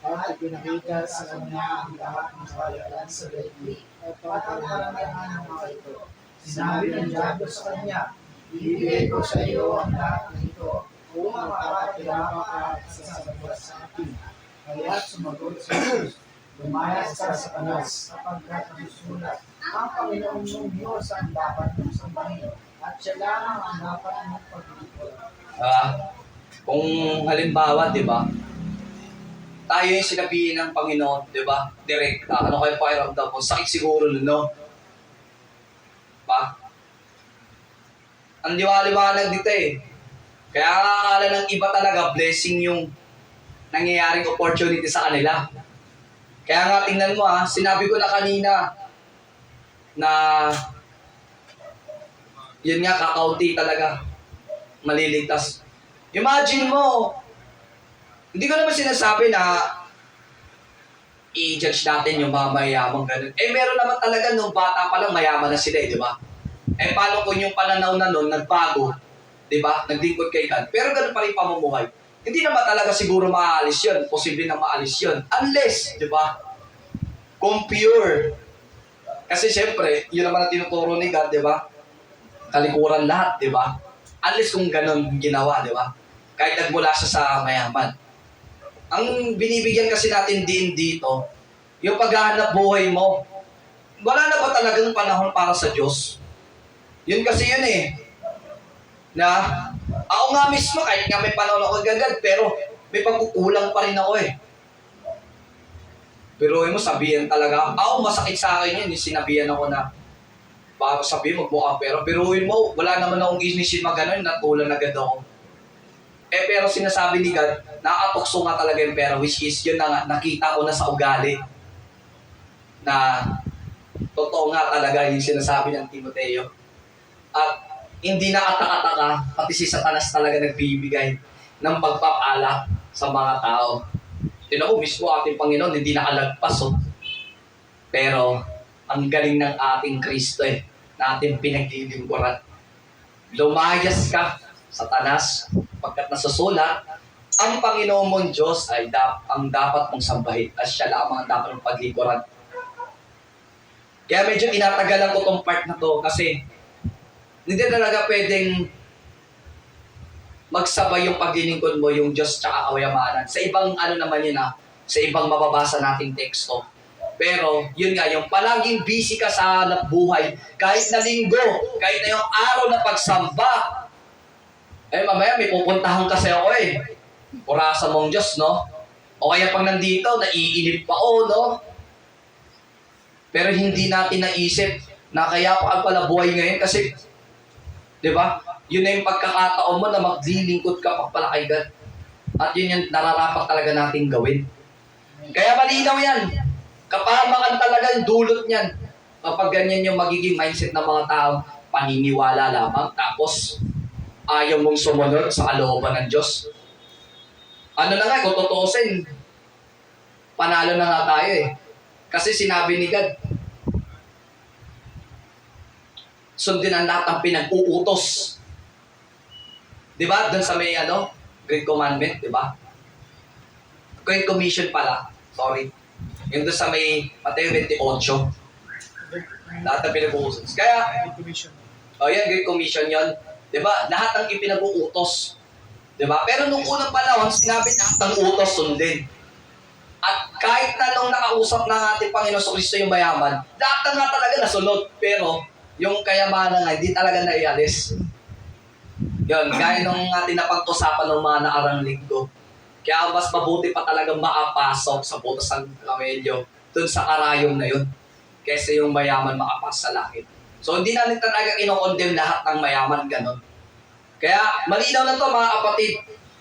at ipinakita sa kanya ang lahat ng kawalan sa daigdig at pagkakaramihan ng mga ito. Sinabi ng Diablo sa kanya, ibibigay ko sa iyo ang lahat ng ito kung makakakilama ka sa sasagot sa akin. Kaya't sumagot si Jesus, lumayas ka sa kanas sapagkat nasusulat, ang Panginoong mong Diyos ang dapat mong sambahin at siya lang ang dapat mong paglingkod. Kung halimbawa, di ba, tayo yung sinabihin ng Panginoon, di ba, direct, ano kayo pakiramdam mo, sakit siguro nun, no? Ang liwanag dito Kaya nga akala ng iba talaga, blessing yung nangyayaring opportunity sa kanila. Kaya nga tingnan mo sinabi ko na kanina na yun nga, kakaunti talaga maliligtas. Imagine mo, hindi ko naman sinasabi na i-judge natin yung mga mayamang ganun. Meron naman talaga nung bata pa lang mayaman na sila di ba? Paano kung yung pananaw na nun nagbago, di ba? Naglingkod kay God. Pero ganun pa rin pamumuhay. Hindi naman talaga siguro maaalis yun. Posible na maalis yun. Unless, di ba? Kung pure. Kasi syempre, yun naman ang tinuturo ni God, di ba? Kalikuran lahat, di ba? Unless kung ganun ginawa, di ba? Kahit nagmula siya sa mayaman. Ang binibigyan kasi natin din dito, yung paghahanap buhay mo. Wala na ba talagang panahon para sa Diyos? Yun kasi yun na ako nga mismo, kahit nga may panahon ako agad, pero may pagkukulang pa rin ako Pero mo sabihin talaga, masakit sa akin yun, sinabihan ako na para sabihin magmukha pero biruin mo, wala naman akong inisip magano'n, natulan agad ako. Pero sinasabi ni God, nakatukso nga talaga yung pera, which is yun na nga, nakita ko na sa ugali na totoo nga talaga yung sinasabi ng Timoteo. At hindi na kataka-taka, pati si Satanas talaga nagbibigay ng pagpapala sa mga tao. Tinan mo, mismo ating Panginoon, hindi nakalagpas Pero, ang galing ng ating Kristo na ating pinaglilingkuran. Lumayas ka, Satanas, pagkat nasusulat, ang Panginoon mong Diyos ay ang dapat mong sambahin at siya lamang ang dapat mong paglingkuran. Kaya medyo tinatagalan ko tong part na to kasi hindi talaga pwedeng magsabay yung paglilingkod mo, yung Diyos tsaka kayamanan. Sa ibang naman yun sa ibang mababasa nating teksto. Pero, yun nga, yung palaging busy ka sa buhay, kahit na linggo, kahit na yung araw na pagsamba, mamaya may pupuntahan kasi ako Purasa mong Diyos, no? O kaya pag nandito, naiinip pa no? Pero hindi natin naisip na kaya pa pala buhay ngayon kasi, di ba? yun na yung pagkakataon mo na maglilingkod ka pa pala kay God. At yun yung nararapat talaga natin gawin. Kaya malinaw yan. Kapahamakan talaga yung dulot niyan. Kapag ganyan yung magiging mindset ng mga tao, paniniwala lamang, tapos ayaw mong sumunod sa kalooban ng Diyos. Ano na nga, kung tutuusin, panalo na nga tayo eh. Kasi sinabi ni God, sundin ang lahat ng pinag-uutos. Diba? Doon sa may Great Commandment, diba? Great Commission pala. Sorry. Yung doon sa may Mateo 28. Lahat ng pinag-uutos. Kaya, Commission. yan, Great Commission yon. Diba? Lahat ng ipinag-uutos. Diba? Pero nung unang panahon, sinabi lahat ng utos sundin. At kahit na nung nakausap ng ating Panginoon sa Kristo yung mayaman, lahat na nga talaga nasunod. Pero, yung kayamanan nga, hindi talaga naialis. Yun, gaya nung ating napag-usapan ng mga naarang linggo. Kaya mas mabuti pa talagang makapasok sa butas ng kamelyo dun sa karayom na yun. Kaysa yung mayaman makapas sa langit. So, hindi natin talaga kinokondem lahat ng mayaman, ganon. Kaya, malinaw na to mga kapatid.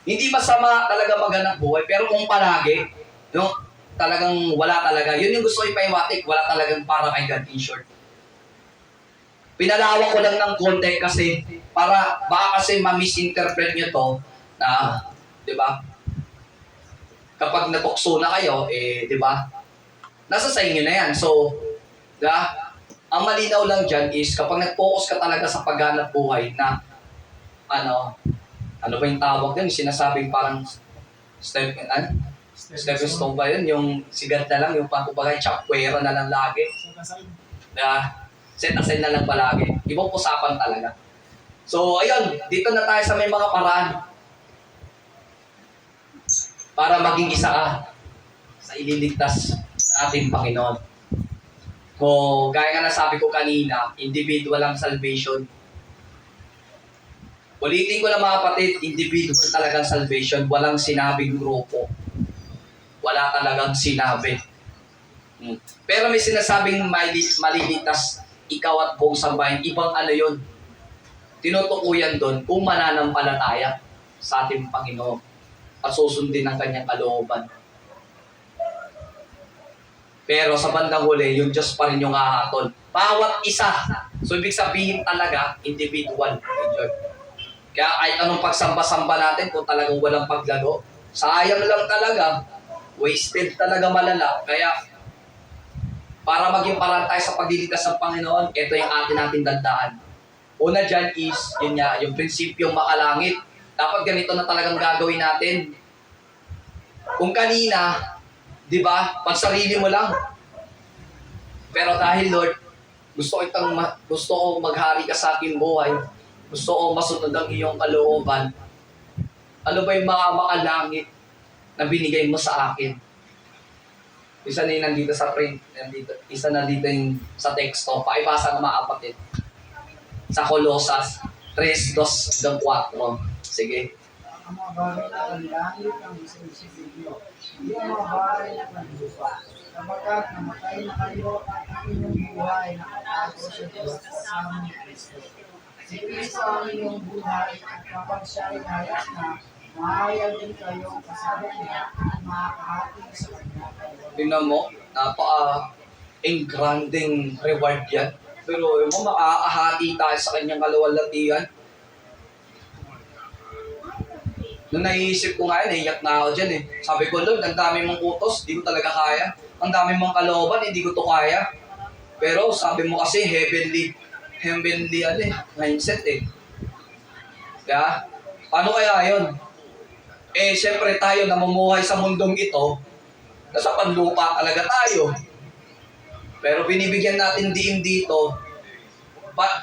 Hindi masama talaga maghanap buhay, pero kung palagi, yung talagang wala talaga, yun yung gusto ko ipaiwatik, wala talagang para kay God in short. Pinalawak ko lang ng konti kasi para baka kasi ma-misinterpret nyo to na, di ba? Kapag natukso na kayo, di ba? Nasa sa inyo na yan. So, di ba? Ang malinaw lang dyan is kapag nag-focus ka talaga sa paghanap buhay na ano ba yung tawag yun? Sinasabing parang stepping stone ba yun? Yung sigat na lang, yung pagkubagay, chapwera na lang lagi. Set aside na lang palagi. Ibang usapan talaga. So, ayun, dito na tayo sa may mga paraan para maging isa ka sa ililigtas ng ating Panginoon. Kung gaya nga nasabi ko kanina, individual ang salvation. Ulitin ko na mga kapatid, individual talagang salvation. Walang sinabing grupo. Wala talagang sinabi. Pero may sinasabing maliligtas ikaw at buong sambahin. Ibang ano yun. Tinutukuyan doon kung mananampalataya sa ating Panginoon at susundin ang kanyang kalooban. Pero sa bandang huli, yung Diyos pa rin yung hahatol. Bawat isa. So ibig sabihin talaga, individual. Kaya kahit anong pagsamba-samba natin, kung talagang walang paglago, sayang lang talaga. Wasted talaga malala. Kaya para maging parang tayo sa pagliligtas ng Panginoon, ito yung atin natin dandaan. Una dyan is, yun nga, yung prinsipyong makalangit. Dapat ganito na talagang gagawin natin. Kung kanina, di ba, pagsarili mo lang. Pero dahil Lord, gusto ko maghari ka sa aking buhay. Gusto ko masunod ang iyong kalooban. Ano ba yung mga makalangit na binigay mo sa akin? Isa na yung nandito sa print, isa na dito yung sa texto. Pakipasa ng mga kapatid. Sa Colosas 3:2-4. Sige. Ang mga bagay na panlangit ang isip niyo. Hindi ang mga bagay na panlupa. Kapagkat namatay na kayo at ang inyong buhay nakatago sa Diyos kasama ni Kristo. Si Kristo ang inyong buhay at kapag siya ay hayat na, mahayag din kayong kasama niya at makakahati sa kanya. Tingnan mo, napaka-engranding reward yan. Pero yung makakahati tayo sa kanyang kaluwalhatian. Nung naiisip ko nga yun, naiyak na ako dyan eh. Sabi ko, Lord, ang dami mong utos, di ko talaga kaya. Ang dami mong kalooban, hindi ko to kaya. Pero sabi mo kasi, heavenly mindset eh. Kaya, paano kaya yun? Siyempre tayo namumuhay sa mundong ito, nasa panlupa talaga tayo. Pero binibigyan natin diin dito,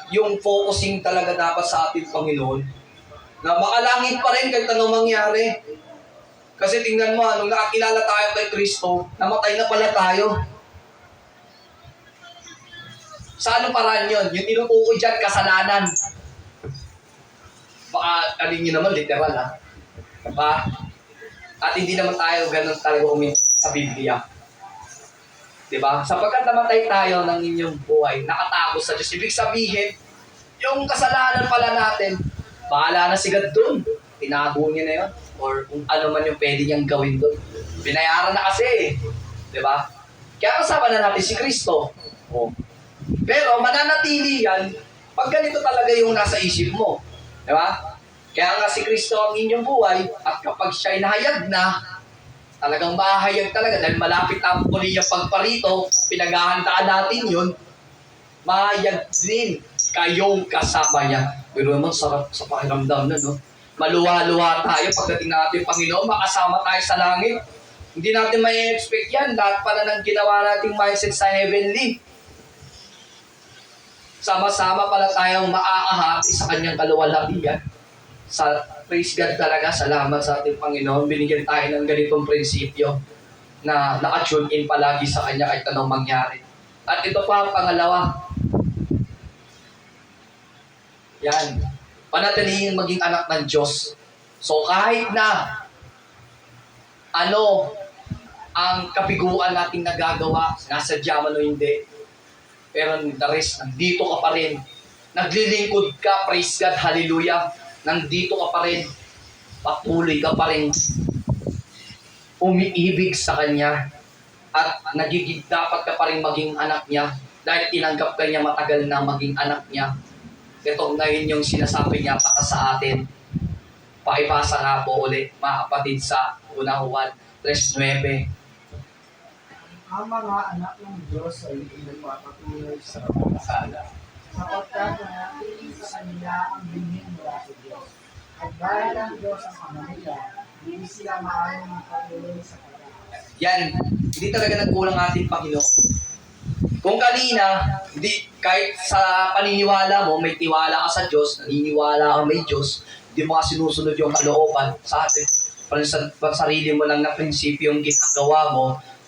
yung focusing talaga dapat sa ating Panginoon, na makalangit pa rin kahit anong mangyari. Kasi tingnan mo, nung nakakilala tayo kay Kristo, namatay na pala tayo. Sa anong paraan yun? Yung tinutukoy dyan, kasalanan. Baka, alin nyo naman, literal ha. Diba? At hindi naman tayo ganun talaga sa Biblia. Diba? Sapagkat namatay tayo ng inyong buhay, nakatagos sa Diyos. Ibig sabihin, yung kasalanan pala natin, Bahala na si God dun. Tinago niya na yun. Or kung ano man yung pwede niyang gawin dun. Binayaran na kasi. Di ba? Kaya kasama na natin si Kristo. Oh. Pero mananatili yan pag ganito talaga yung nasa isip mo. Di ba? Kaya nga si Kristo ang inyong buhay at kapag siya'y nahayag na, talagang mahayag talaga dahil malapit na ang muli yung pagparito, pinaghahandaan natin yun, mahayag din kayong kasama niya. Pero naman sarap sa pakiramdam na, no? Maluwa-luwa tayo pagdating natin, Panginoon, makasama tayo sa langit. Hindi natin may expect yan. Lahat pala ng ginawa nating mindset sa heavenly. Sama-sama pala tayong maaahati sa kanyang kaluwalhatian. Sa praise God talaga, salamat sa ating Panginoon. Binigyan tayo ng ganitong prinsipyo na naka-tune in palagi sa kanya kahit anong mangyari. At ito pa ang pangalawa. Yan. Panatilihing maging anak ng Diyos. So kahit na ano ang kabiguan nating nagagawa, nasadya man o hindi, pero the rest, nandito ka pa rin. Naglilingkod ka, praise God, hallelujah. Nandito ka pa rin. Patuloy ka pa rin. Umiibig sa Kanya. At nagiging dapat ka pa rin maging anak niya. Dahil tinanggap ka niya matagal na maging anak niya. Ito ngayon yung sinasabi niya para sa atin. Paibasa nga po ulit, mga kapatid, sa unang Juan 3:9. Ang mga anak ng Diyos ay nagpapatuloy sa pagkakasala, sapagkat nanatili sa kanila ang binhin mula sa Diyos. At dahil ang Diyos ang ama nila, hindi sila maaaring magpatuloy sa pagkakasala. Yan, hindi talaga nagkulang ating Panginoon. Kung kanina, hindi, kahit sa paniniwala mo, may tiwala ka sa Diyos, naniniwala ka may Diyos, hindi mo ka sinusunod yung kalooban sa atin, pag sarili mo lang na prinsipyo yung ginagawa mo,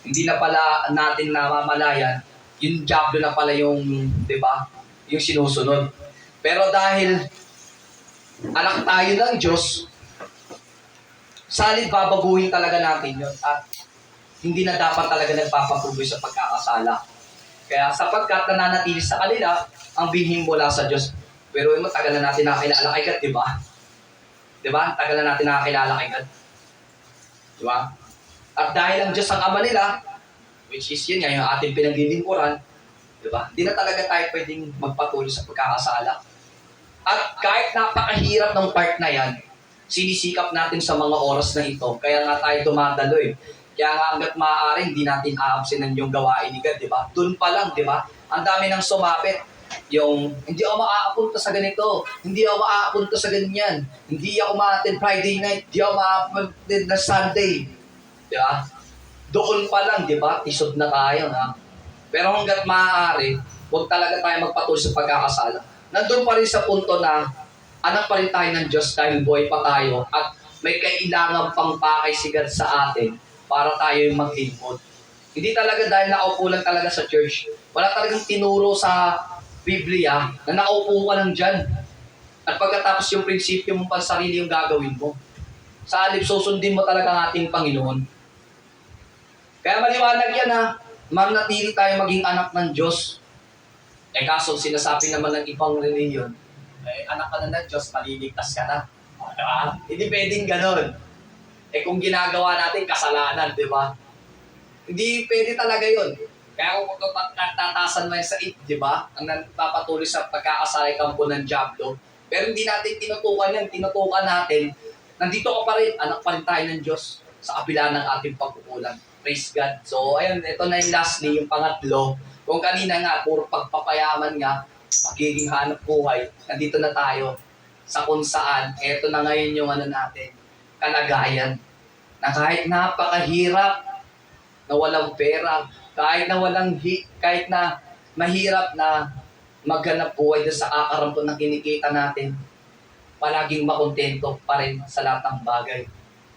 hindi na pala natin namamalayan, yung diablo na pala yung, di ba, yung sinusunod. Pero dahil anak tayo ng Diyos, salid babaguhin talaga natin yun at hindi na dapat talaga nagpapatuloy sa pagkakasala. Kaya sapagkat nananatili sa kanila ang binhing mula sa Diyos. Pero matagal na natin nakakilala kay God, di ba? Di ba? Tagal na natin nakakilala kay God. Di ba? At dahil ang Diyos ang ama nila, which is yun nga, yung ating pinaglilingkuran, di ba? Hindi na talaga tayo pwedeng magpatuloy sa pagkakasala. At kahit napakahirap ng part na yan, sinisikap natin sa mga oras na ito. Kaya nga tayo dumadalo eh. Kaya nga hanggat maaari, hindi natin aabsenan yung gawain ni God, di ba? Doon pa lang, di ba? Ang dami nang sumapit. Yung, hindi ako makakapunta sa ganito, hindi ako makakapunta sa ganyan, hindi ako ma-attend Friday night, hindi ako ma-attend na Sunday. Di ba? Doon pa lang, di ba? Tisod na tayo, ha? Pero hanggat maaari, huwag talaga tayo magpatuloy sa pagkakasala. Nandun pa rin sa punto na anak pa rin tayo ng Diyos dahil buhay pa tayo at may kailangan pang pakay si God sa atin para tayo yung maglingkod. Hindi talaga dahil nakaupo lang talaga sa church. Wala talagang tinuro sa Biblia na nakaupo ka lang dyan. At pagkatapos yung prinsipyo mong pansarili yung gagawin mo. Sa halip, susundin mo talaga ang ating Panginoon. Kaya maliwanag yan ha. Manatili tayo maging anak ng Diyos. Eh kaso sinasabi naman ng ibang reliyon, eh anak ka na ng Diyos, maliligtas ka na. Hindi pwedeng ganon. Eh kung ginagawa natin kasalanan, di ba? Hindi pwede talaga yun. Kaya kung tatatasan mo yan sa di ba? Ang napapatuloy sa pagkakasali kampo ng diablo. Pero hindi natin tinutukan yan. Tinutukan natin. Nandito ka pa rin. Anak pa rin tayo ng Diyos sa kabila ng ating pagkukulang. Praise God. So, ayun. Ito na yung lastly, yung pangatlo. Kung kanina nga, puro pagpapayaman nga, pagiging hanap buhay, nandito na tayo sa kung saan. Ito na ngayon yung ano natin, kalagayan. Na kahit napakahirap, na walang pera, kahit na mahirap na maghanap buhay doon sa akarampon na kinikita natin, palaging makontento pa rin sa lahat ng bagay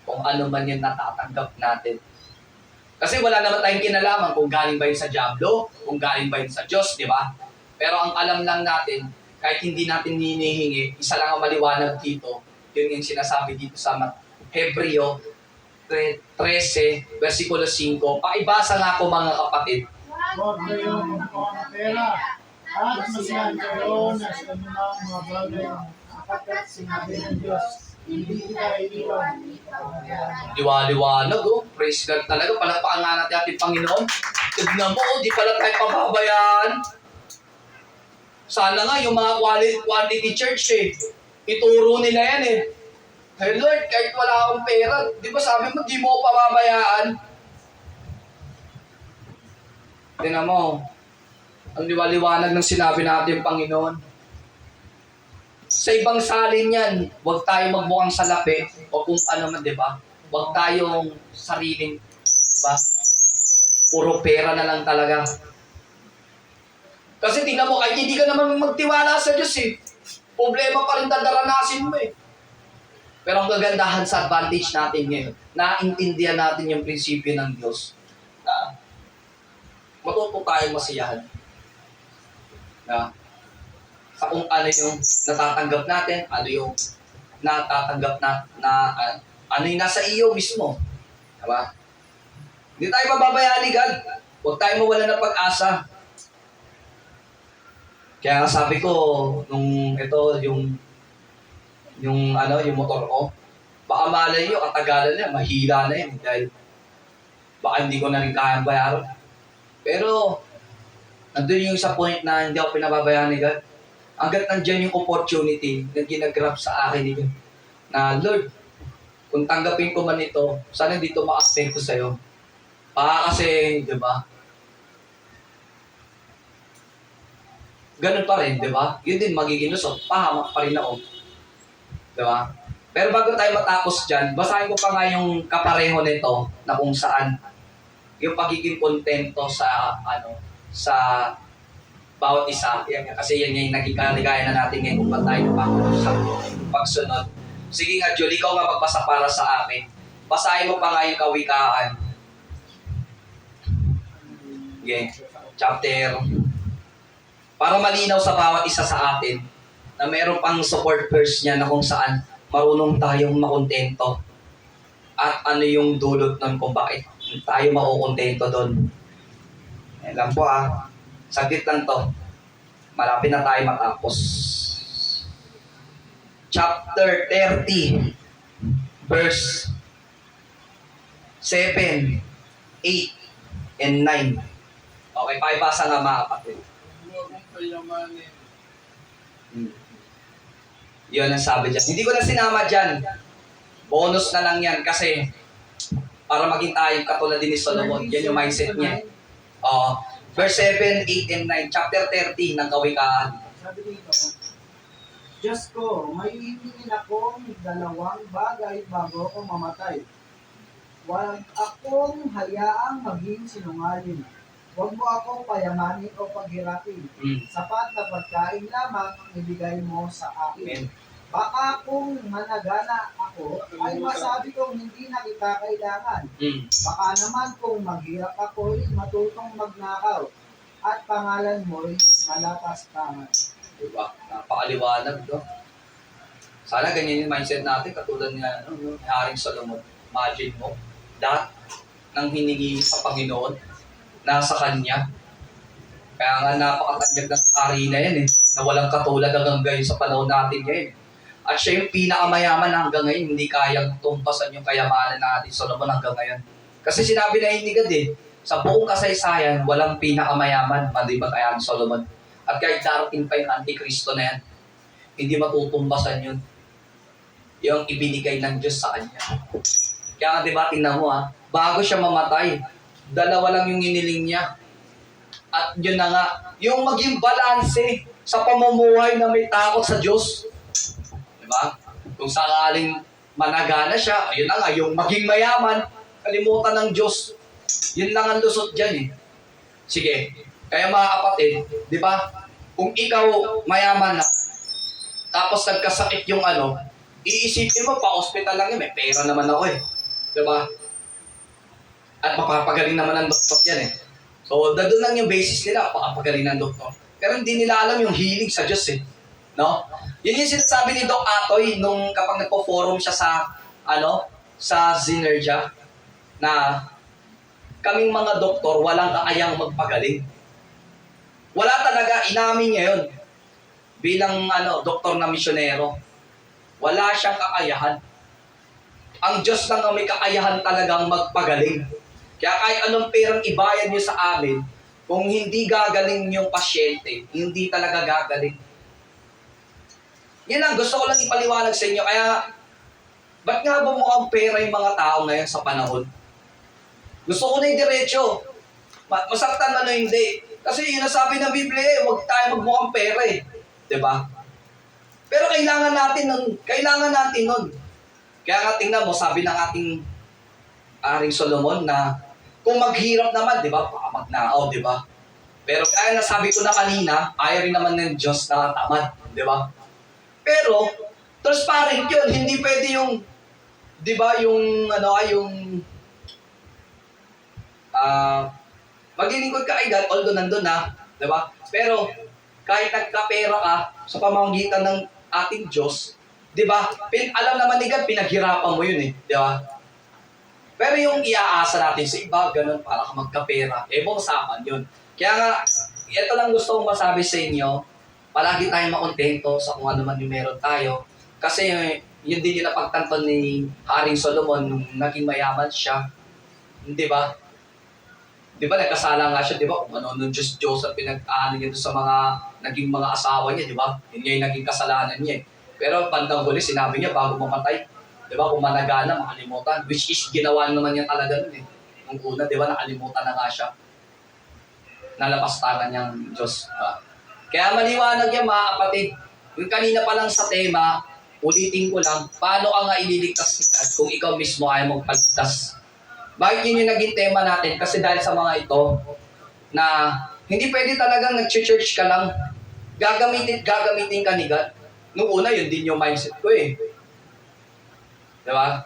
kung ano man yung natatanggap natin. Kasi wala naman tayong kinalaman kung galing ba yun sa diablo, kung galing ba yun sa Diyos, di ba? Pero ang alam lang natin, kahit hindi natin hinihingi, isa lang ang maliwanag dito, yun yung sinasabi dito sa Hebreo 13, versikulo 5. Paibasa nga po mga kapatid. Huwag kayong magkuha ng pera at masiyahan kayo na sa anumang mga bagay ng sapagkat sinabi ng Diyos, hindi kita iiwan, hindi kita pababayaan. Liwa-liwanag, oh. Praise God talaga. Palakpakan nga natin ating Panginoon. Tignan mo, oh, di pala tayo pababayaan. Sana nga yung mga quality church ituro nila yan Hey Lord, kahit wala akong pera, di ba sabi mo, di mo ako pababayaan? Tingnan mo, ang liwaliwanag ng sinabi natin Panginoon. Sa ibang salin yan, huwag tayo magmukhang salapi o kung ano man, di ba? Huwag tayong sariling, di ba? Puro pera na lang talaga. Kasi tingnan mo, kahit hindi ka naman magtiwala sa Diyos problema pa rin dadaranasin mo Pero ang gagandahan sa advantage natin ngayon, naintindihan natin yung prinsipyo ng Diyos. Na matuto tayong masiyahan. Na sa kung ano yung natatanggap natin, ano yung natatanggap ano yung nasa iyo mismo. Diba? Hindi tayo mababayaan ni God. Huwag tayo mawala ng pag-asa. Kaya nga sabi ko, nung ito, yung motor ko, baka malay nyo, katagalan na, mahila na yun. Dahil baka hindi ko na rin kayang bayaran. Pero, nandun yung sa point na hindi ako pinababayaan ni God. Hanggat nandiyan yung opportunity na ginagrab sa akin ni God. Na, Lord, kung tanggapin ko man ito, sana dito ma-accept ko sa'yo. Kasi, di ba? Ganun pa rin, di ba? Yun din magiging lusot. Pahamak pa rin ako. Di ba? Pero bago tayo matapos dyan, basahin ko pa nga yung kapareho nito na kung saan yung pagiging kontento sa bawat isa. Kasi yan yung naging kaligaya na natin ngayon kung tayo sa pagsunod. Sige nga, Julie, ikaw nga magbasa para sa akin. Basahin mo pa nga yung Kawikaan. Okay. Chapter. Para malinaw sa bawat isa sa atin na meron pang support verse niya na kung saan marunong tayong makontento. At ano yung dulot nun kung bakit tayo makukontento doon. Yan lang po Saglit lang to. Malapit na tayo matapos. Chapter 30, verse 7, 8, and 9. Okay, pakibasa nga mga kapatid. Huwag mong payamanin. Yun ang sabi dyan. Hindi ko na sinama dyan. Bonus na lang yan kasi para maging tayo katulad din ni Solomon. Yan yung mindset niya. Verse 7, 8, and 9. Chapter 30 ng Kawikaan. Sabi dito, Diyos ko, may hihingin akong 2 bagay bago ako mamatay. Huwag akong hayaang maging sinungaling. Huwag mo akong payamanin o paghirapin. Sapat na pagkain lamang ang ibigay mo sa akin. Amen. Baka kung managana ako, ay masabi kong hindi na kita kailangan. Baka naman kung maghirap ako'y matutong magnakaw at pangalan mo'y malapastangan. Diba? Napakaliwanag, no? Sana ganyan yung mindset natin, katulad nga ni Haring Solomon. Imagine mo, lahat ng hiningi sa Panginoon, nasa Kanya. Kaya nga napakatanyag ng hari na yan na walang katulad hanggang ngayon sa panahon natin ngayon. At siya yung pinakamayaman hanggang ngayon, hindi kayang tumpasan yung kayamanan natin Solomon hanggang ngayon. Kasi sinabi na ni God sa buong kasaysayan, walang pinakamayaman, maliban kay Haring Solomon. At kahit darating pa yung Antikristo na yan, hindi matutumbasan yun. Yung ibinigay ng Diyos sa kanya. Kaya nga diba, tingnan mo bago siya mamatay, 2 lang yung iniling niya. At yun na nga, yung maging balanse sa pamumuhay na may takot sa Diyos. Diba? Kung sakaling managana siya, yun na nga, yung maging mayaman, kalimutan ng Diyos. Yun lang ang lusot dyan Sige, kaya mga kapatid, di ba? Kung ikaw mayaman na, tapos nagkasakit yung iisipin mo, pa-hospital lang may pera naman ako Di ba? At mapapagaling naman ng doktor yan So, doon lang yung basis nila, mapapagaling ng doktor. Pero hindi nila alam yung healing sa Diyos No? Yun yung sinasabi ni Doc Atoy nung kapag nagpo-forum siya sa Zinergia, na kaming mga doktor, walang kaayang magpagaling. Wala talaga, inamin niya yun. Bilang doktor na misyonero. Wala siyang kakayahan. Ang Diyos lang ang may kakayahan talagang magpagaling. Kaya kahit anong perang ibayad niyo sa amin, kung hindi gagaling yung pasyente, hindi talaga gagaling. Yan ang gusto ko lang ipaliwanag sa inyo. Kaya, ba't nga ba mukhang pera yung mga tao ngayon sa panahon? Gusto ko na yung diretso. Masaktan man o hindi. Kasi yun ang sabi ng Biblia eh, huwag tayo magmukhang pera eh. Diba? Pero kailangan natin nun. Kailangan natin nun. Kaya nga tingnan mo, sabi ng ating Aring Solomon na kung maghirap naman, di ba, baka magnakaw, di ba? Pero kaya nasabi ko na kanina, ayaw rin naman ng Diyos na tamad, di ba? Pero, transparent yun. Hindi pwede yung, di ba, yung, maglilingkod ka kay God, although nandun na, di ba? Pero, kahit nagkapera ka sa pamamagitan ng ating Diyos, di ba? Alam naman ni God, pinaghirapan mo yun eh, di ba? Pero yung iaasa natin sa iba, ganun, para ka magkapera, ibang usapan yun. Kaya nga, ito lang gusto kong masabi sa inyo, palagi tayong makontento sa kung ano man yung meron tayo. Kasi yun din yung napagtanto ni Haring Solomon nung naging mayaman siya. Di ba? Di ba, nagkasala nga siya, di ba? Kung ano nung Diyos at pinag-ano niya doon sa mga naging mga asawa niya, di ba? Yun nga yung naging kasalanan niya. Pero bandang huli, sinabi niya bago mamatay, di ba? Kung managana, makalimutan. Which is, ginawa naman niya talaga nun eh. Nung una, di ba, nakalimutan na nga siya. Nalapastangan niyang Diyos. Diba? Kaya maliwanag yan, mga kapatid. Yung kanina pa lang sa tema, ulitin ko lang, paano ka nga ililigtas kung ikaw mismo ay magpaligtas? Bakit yun yung naging tema natin? Kasi dahil sa mga ito, na hindi pwede talagang nag-church ka lang, gagamitin ka ni God. Nung una, yun din yung mindset ko eh. Diba?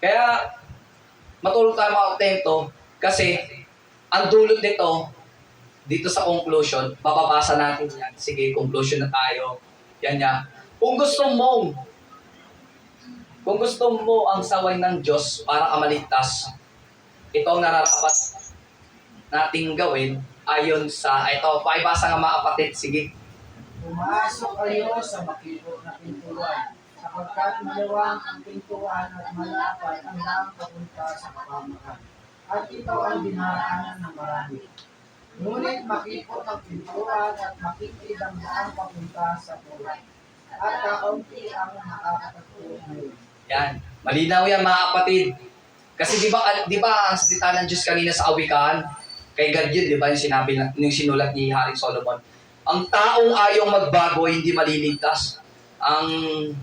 Kaya, matulog tayo mga kontento kasi ang dulot nito, dito sa conclusion, mapapasa natin yan. Sige, conclusion na tayo. Yan yan. Kung gusto mo ang saway ng Diyos para ka maligtas, ito ang nararapat nating gawin ayon sa, ito, paibasa nga mga kapatid, sige. Pumasok kayo sa makipot na pintuan, sapagkat maluwang ang pintuan at malapad ang daan papunta sa kapamakan. At ito ang dinaraanan ng marami. Ngunit makipot ang pintuan at makitid ang daan papunta sa buhay. At kakaunti ang nakakatagpo ngayon. Yan. Malinaw yan mga kapatid. Kasi di ba ang salita ng Diyos kanina sa awikan, kay God yun, di ba yung sinabi yung sinulat ni Haring Solomon, ang taong ayaw magbago hindi maliligtas. Ang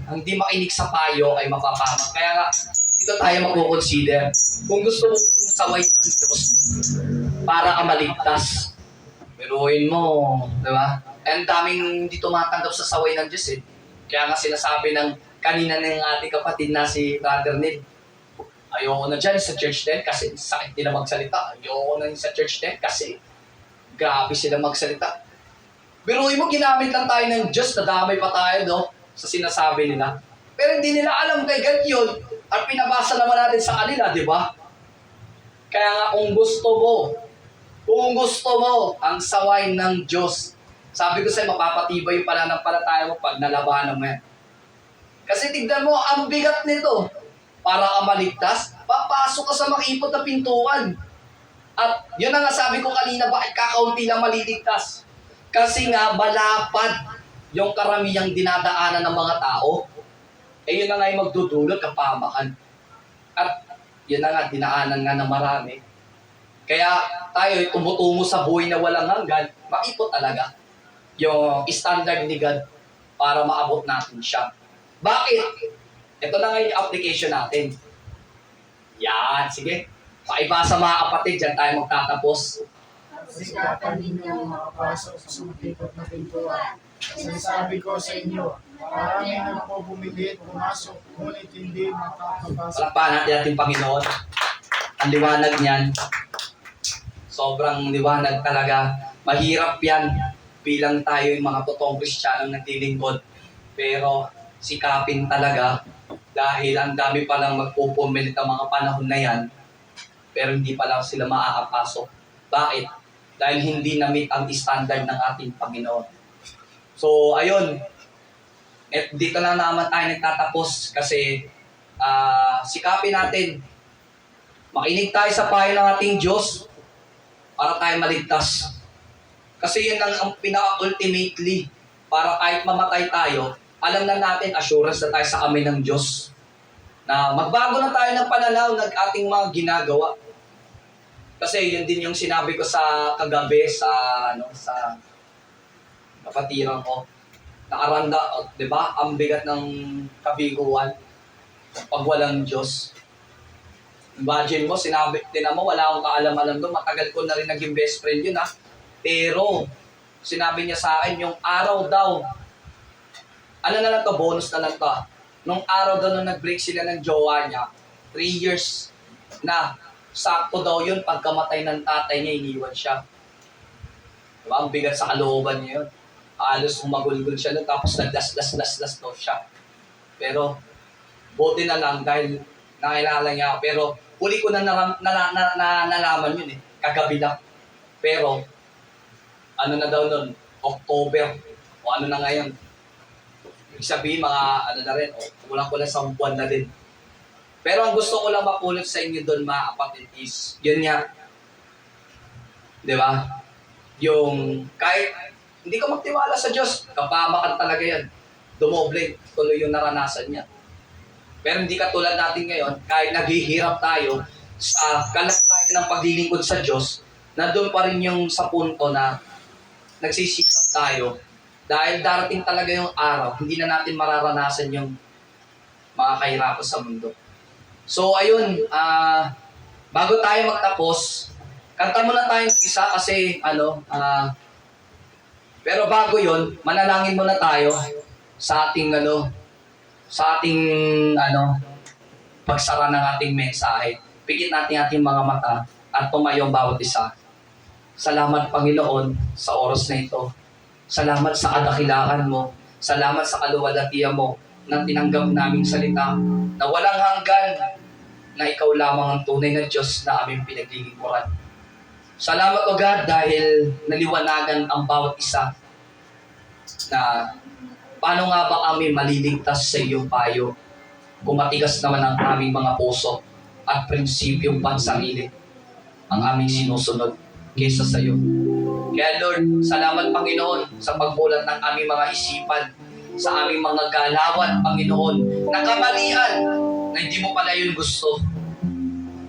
hindi makinig sa payo ay mapapahamak. Kaya nga, dito tayo mag-consider. Kung gusto mo yung saway ng Diyos para ka maligtas, piruin mo, di ba? Ang daming hindi tumatanggap sa saway ng Diyos eh. Kaya nga sinasabi ng kanina ng ating kapatid na si Brother Ned, ayoko na dyan sa church din kasi sakit nila magsalita. Ayoko na sa church din kasi grabe sila magsalita. Biruin mo, ginamit lang tayo ng Diyos, nadamay pa tayo no, sa sinasabi nila. Pero hindi nila alam kay God yun at pinabasa naman natin sa kanila, di ba? Kaya nga kung gusto mo ang saway ng Diyos, sabi ko sa'yo, mapapatibay yung pananampalataya mo pag nalabanan mo yan. Kasi tignan mo, ang bigat nito. Para ka maligtas, papasok ka sa makipot na pintuan. At yun na nga sabi ko kanina, bakit kakaunti lang maliligtas? Kasi nga, malapad yung karamihang dinadaanan ng mga tao. Eh yun na nga yung magdudulot, kapamakan. At yun na nga, dinaanan nga ng marami. Kaya tayo, tumutungo sa buhay na walang hanggan, makipot talaga yung standard ni God para maabot natin siya. Bakit? Ito na nga yung application natin. Yan, sige. Paibasa mga kapatid, dyan tayo magtatapos. Sikatan ninyo makapasok sa makipot na pintuan. Sinasabi ko sa inyo, marami na po bumili at pumasok, ngunit hindi makakapasok. Palakpakan natin ating Panginoon. Ang liwanag niyan. Sobrang liwanag talaga. Mahirap yan bilang tayo yung mga totoong Kristiyanong naglilingkod. Pero sikapin talaga dahil ang dami palang magpupumilit ang mga panahon na yan, pero hindi pa lang sila makakapasok. Bakit? Dahil hindi na-meet ang standard ng ating Panginoon. So, ayun. At dito na naman tayo nagtatapos kasi sikapin natin. Makinig tayo sa payo ng ating Diyos para tayo maligtas. Kasi yun ang pinaka-ultimately para kahit mamatay tayo, alam na natin, assurance na tayo sa amin ng Diyos. Na magbago na tayo ng pananaw ng ating mga ginagawa. Kasi yun din yung sinabi ko sa kagabi sa kapatiran ko. Nakaranda, di ba? Ang bigat ng kabiguan pag walang Diyos. Imagine mo, tinan mo, wala akong kaalam-alam doon. Matagal ko na rin naging best friend yun, ha. Pero, sinabi niya sa akin, yung araw daw, ano na lang to, bonus na lang to. Nung araw daw nung nag-break sila ng jowa niya, 3 years na, sakto daw yun, pagkamatay ng tatay niya, iniwan siya. Diba? Ang bigat sa kalooban niya yun. Halos umagulgul siya nun, tapos nagdas-das-das-das daw siya. Pero, buti na lang dahil nakilala niya. Pero, huli ko na nalaman yun eh. Kagabi lang. Pero, ano na daw nun? October. O ano na ngayon? Ibig sabihin, mga ano na rin. Kulang-kulang sa buwan na din. Pero ang gusto ko lang mapulot sa inyo doon, mga kapatid, is, yun nga. Di ba? Yung, kahit hindi ka magtiwala sa Diyos, kapamakan talaga yan. Dumoble, tuloy yung naranasan niya. Pero hindi katulad natin ngayon, kahit naghihirap tayo sa kalagayan ng paglilingkod sa Diyos, na doon pa rin yung sa punto na nagsisikap tayo. Dahil darating talaga yung araw, hindi na natin mararanasan yung mga kahirapan sa mundo. So ayun, bago tayo magtapos, kanta muna tayo ng isa kasi pero bago yon, manalangin muna tayo sa ating pagsara ng ating mensahe. Pikit natin ating mga mata at tumayo ang bawat isa. Salamat Panginoon sa oras na ito. Salamat sa kadakilaan mo. Salamat sa kaluwalhatian mo na tinanggap naming salita na walang hanggan na ikaw lamang ang tunay na Diyos na aming pinaglilingkuran. Salamat o God dahil naliwanagan ang bawat isa na paano nga ba kami maliligtas sa iyong payo kung matigas naman ang aming mga puso at prinsipyong pansarili ang aming sinusunod kaysa sa iyo. Kaya Lord, salamat Panginoon sa pagbulat ng aming mga isipan, sa aming mga galawan, Panginoon, na kamalian na hindi mo pala yun gusto.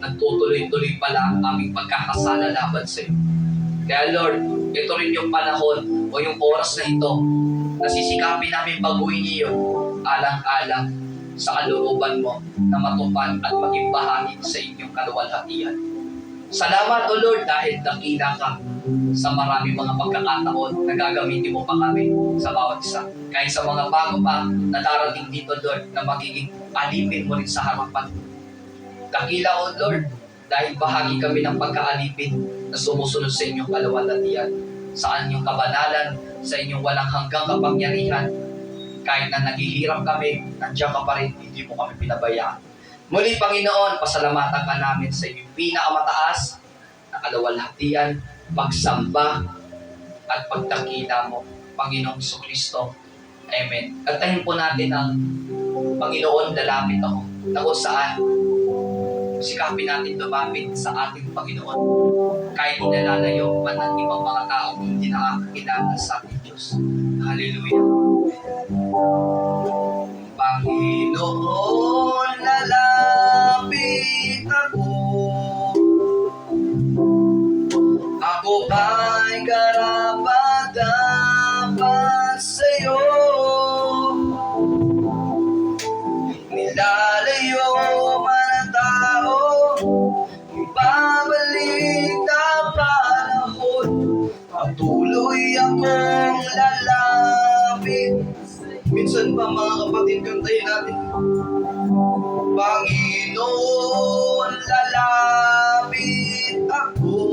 Nagtutuloy-tuloy pala ang aming pagkakasala laban sa iyo. Kaya Lord, ito rin yung panahon o yung oras na ito na sisikapin namin baguhin iyon alang-alang sa kalooban mo na matupad at maging bahagi sa inyong kaluwalhatian. Salamat o Lord dahil dakila ka sa maraming mga pagkakataon na gagamitin mo pa kami sa bawat isa. Kahit sa mga bago pa na darating dito Lord na magiging alipin mo rin sa harapan. Dakila o Lord dahil bahagi kami ng pagkaalipin na sumusunod sa inyong kaluwalhatian, sa inyong kabanalan, sa inyong walang hanggang kapangyarihan. Kahit na naghihirap kami, nandiyan ka pa rin, hindi mo kami pinabayaan. Muli, Panginoon, pasalamatan ka namin sa inyong pinakamataas na kaluwalhatian, pagsamba, at pagdakila mo, Panginoong Jesucristo. Amen. Kantahin po natin ang Panginoon, lalapit ako, na kung saan sikapin natin lumapit sa ating Panginoon kahit inalalayo man ang ibang mga taong hindi nakakakilala sa ating Diyos. Hallelujah. Panginoon, lalapit ako. Ako ba'y karapat-dapat sa'yo? Nilalayo man ang tao, ibabalik na panahon. Patuloy akong lalapit. Minsan pa mga kapatid, kantayin natin. Panginoon, lalapit ako.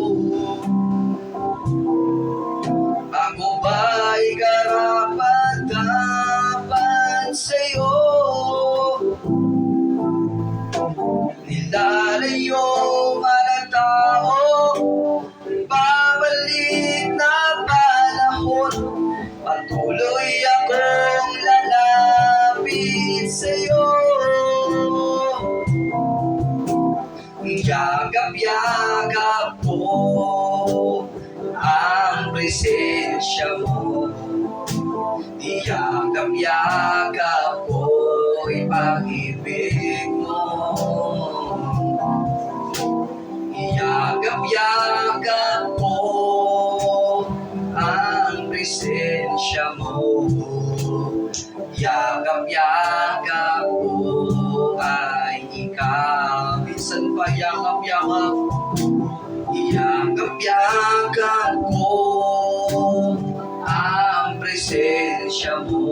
Ako ba'y karapat-dapat sa'yo? Nilalayo man ang tao, babalik na panahon. Patuloy akong lalapit. Iyagap-yagap ko ang presensya mo. Iyagap-yagap ko pag-ibig mo. Iyagap-yagap ko ang presensya mo. Yagap-yagap ko ay ikaw. Minsan pa yagap-yagap. Iyagap-yagap ko ang presensya mo.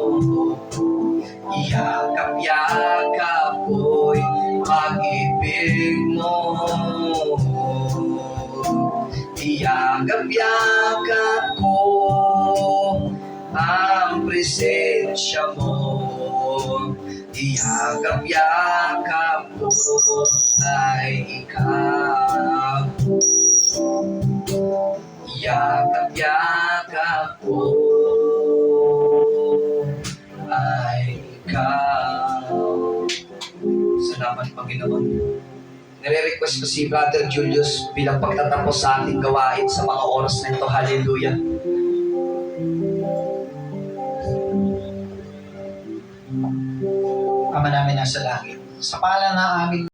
Iyagap-yagap ko'y pag-ibig mo. Iyagap-yagap ko ang presensya mo. Iyagap-yagap ko ay ikaw. Iyagap-yagap ko ay ikaw. Salamat, Panginoon. Nire-request ko si Brother Julius bilang pagtatapos sa ating gawain sa mga oras na ito. Hallelujah. Ama namin nasa langit, sa pangalan ng aming